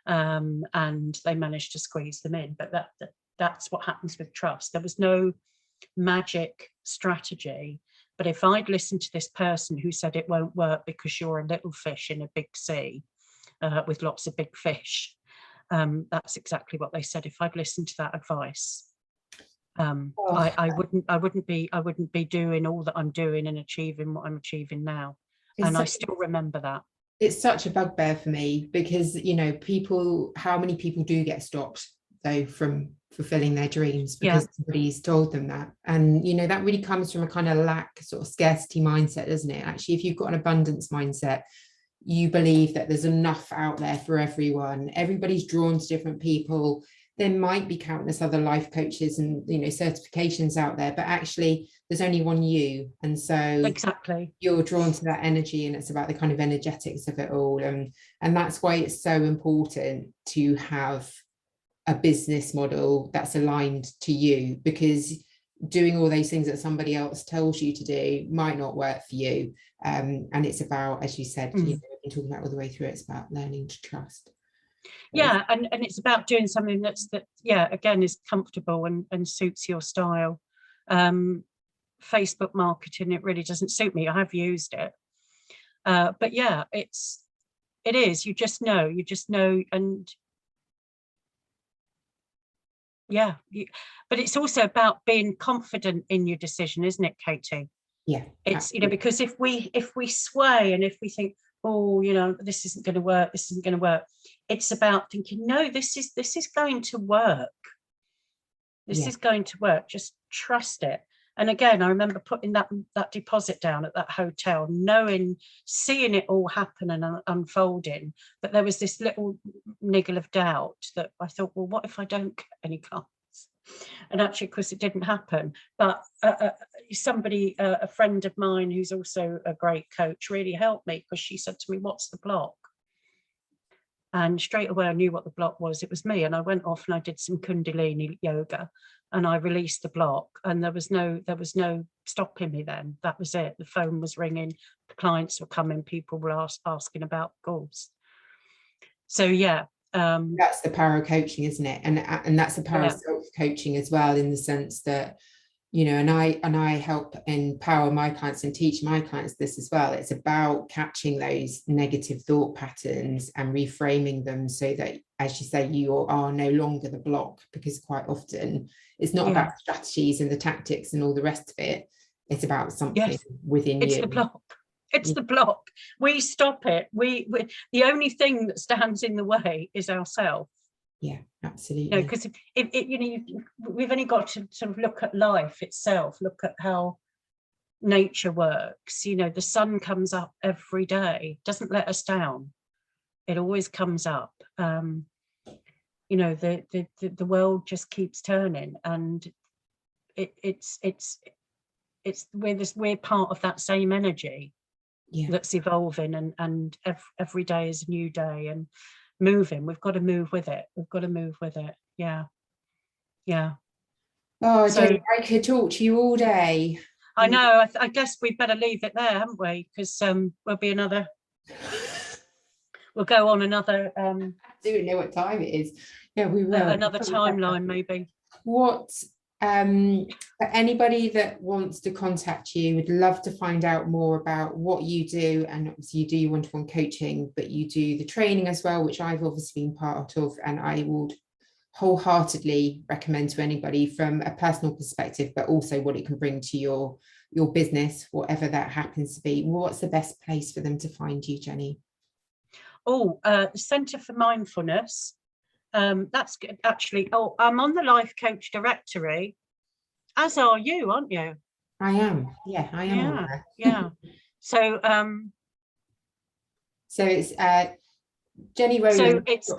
and they managed to squeeze them in. But that's what happens with trust. There was no magic strategy. But if I'd listened to this person who said it won't work because you're a little fish in a big sea with lots of big fish, that's exactly what they said. If I'd listened to that advice, I wouldn't be doing all that I'm doing and achieving what I'm achieving now. And I still remember that. It's such a bugbear for me because, you know, how many people do get stopped though from fulfilling their dreams because somebody's told them that? And, you know, that really comes from a kind of sort of scarcity mindset, doesn't it? Actually, if you've got an abundance mindset, you believe that there's enough out there for everyone. Everybody's drawn to different people. There might be countless other life coaches and, you know, certifications out there, but actually there's only one you. And so exactly, you're drawn to that energy, and it's about the kind of energetics of it all. And that's why it's so important to have a business model that's aligned to you, because doing all those things that somebody else tells you to do might not work for you. And it's about, as you said, you know, we've been talking about all the way through, it's about learning to trust. Yeah, and it's about doing something that again is comfortable and suits your style. Facebook marketing, it really doesn't suit me. I have used it, but yeah, it is. You just know, and yeah, but it's also about being confident in your decision, isn't it, Katie? Yeah, it's absolutely. You know, because if we sway and if we think, oh, you know, this isn't going to work, it's about thinking, no, this is going to work. This is going to work. Just trust it. And again, I remember putting that deposit down at that hotel, seeing it all happen and unfolding. But there was this little niggle of doubt that I thought, well, what if I don't get any clients? And actually, of course, it didn't happen. But a friend of mine who's also a great coach, really helped me, because she said to me, what's the block? And straight away I knew what the block was. It was me. And I went off and I did some Kundalini yoga and I released the block, and there was no stopping me then. That was it. The phone was ringing, the clients were coming, people were asking about goals. So yeah. That's the power of coaching, isn't it? And that's the power of self-coaching as well, in the sense that, you know, and I help empower my clients and teach my clients this as well. It's about catching those negative thought patterns and reframing them so that, as you say, you are no longer the block, because quite often it's not about strategies and the tactics and all the rest of it. It's about something within you. It's the block. It's the block. We stop it. We the only thing that stands in the way is ourselves. Yeah, absolutely. You know, because we've only got to sort of look at life itself, look at how nature works. You know, the sun comes up every day, doesn't let us down. It always comes up. You know, the world just keeps turning, and we're part of that same energy that's evolving, and every day is a new day and moving. We've got to move with it. Yeah. Oh, so I could talk to you all day. I know. I guess we'd better leave it there, haven't we? Because we'll be another. We'll go on another. I don't know what time it is. Yeah, we will. Another timeline, maybe. What? For anybody that wants to contact you, would love to find out more about what you do. And obviously you do your one-to-one coaching, but you do the training as well, which I've obviously been part of, and I would wholeheartedly recommend to anybody from a personal perspective, but also what it can bring to your business, whatever that happens to be. What's the best place for them to find you, Jenny? The Centre for Mindfulness. That's good, actually. Oh, I'm on the Life Coach directory, as are you, aren't you? I am. Yeah, I am on there. Yeah. So so it's Jenny Rowlands. So it's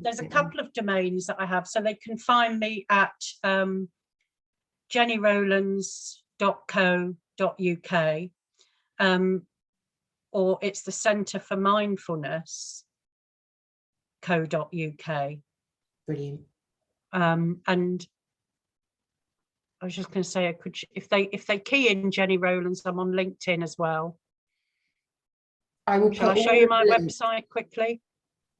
there's a couple of domains that I have, so they can find me at jennyrowlands.co.uk, or it's the Centre for Mindfulness co.uk. Brilliant. And I was just going to say, I could, if they key in Jenny Rowlands, I'm on LinkedIn as well. Shall I show you my website quickly?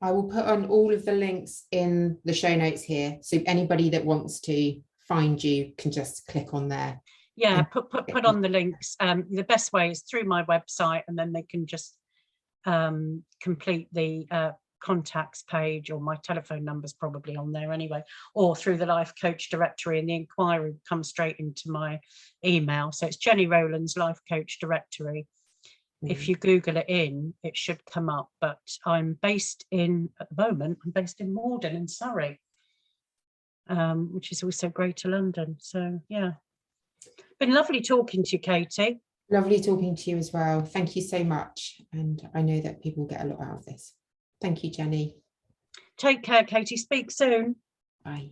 I will put on all of the links in the show notes here, so anybody that wants to find you can just click on there. Yeah, put on the links. The best way is through my website, and then they can just complete the contacts page, or my telephone number's probably on there anyway, or through the Life Coach directory, and the inquiry comes straight into my email. So it's Jenny Rowlands Life Coach directory. If you Google it in, it should come up. But I'm based in, at the moment, I'm based in Morden in Surrey, which is also Greater London. So yeah, been lovely talking to you, Katie. Lovely talking to you as well. Thank you so much. And I know that people get a lot out of this. Thank you, Jenny. Take care, Katie. Speak soon. Bye.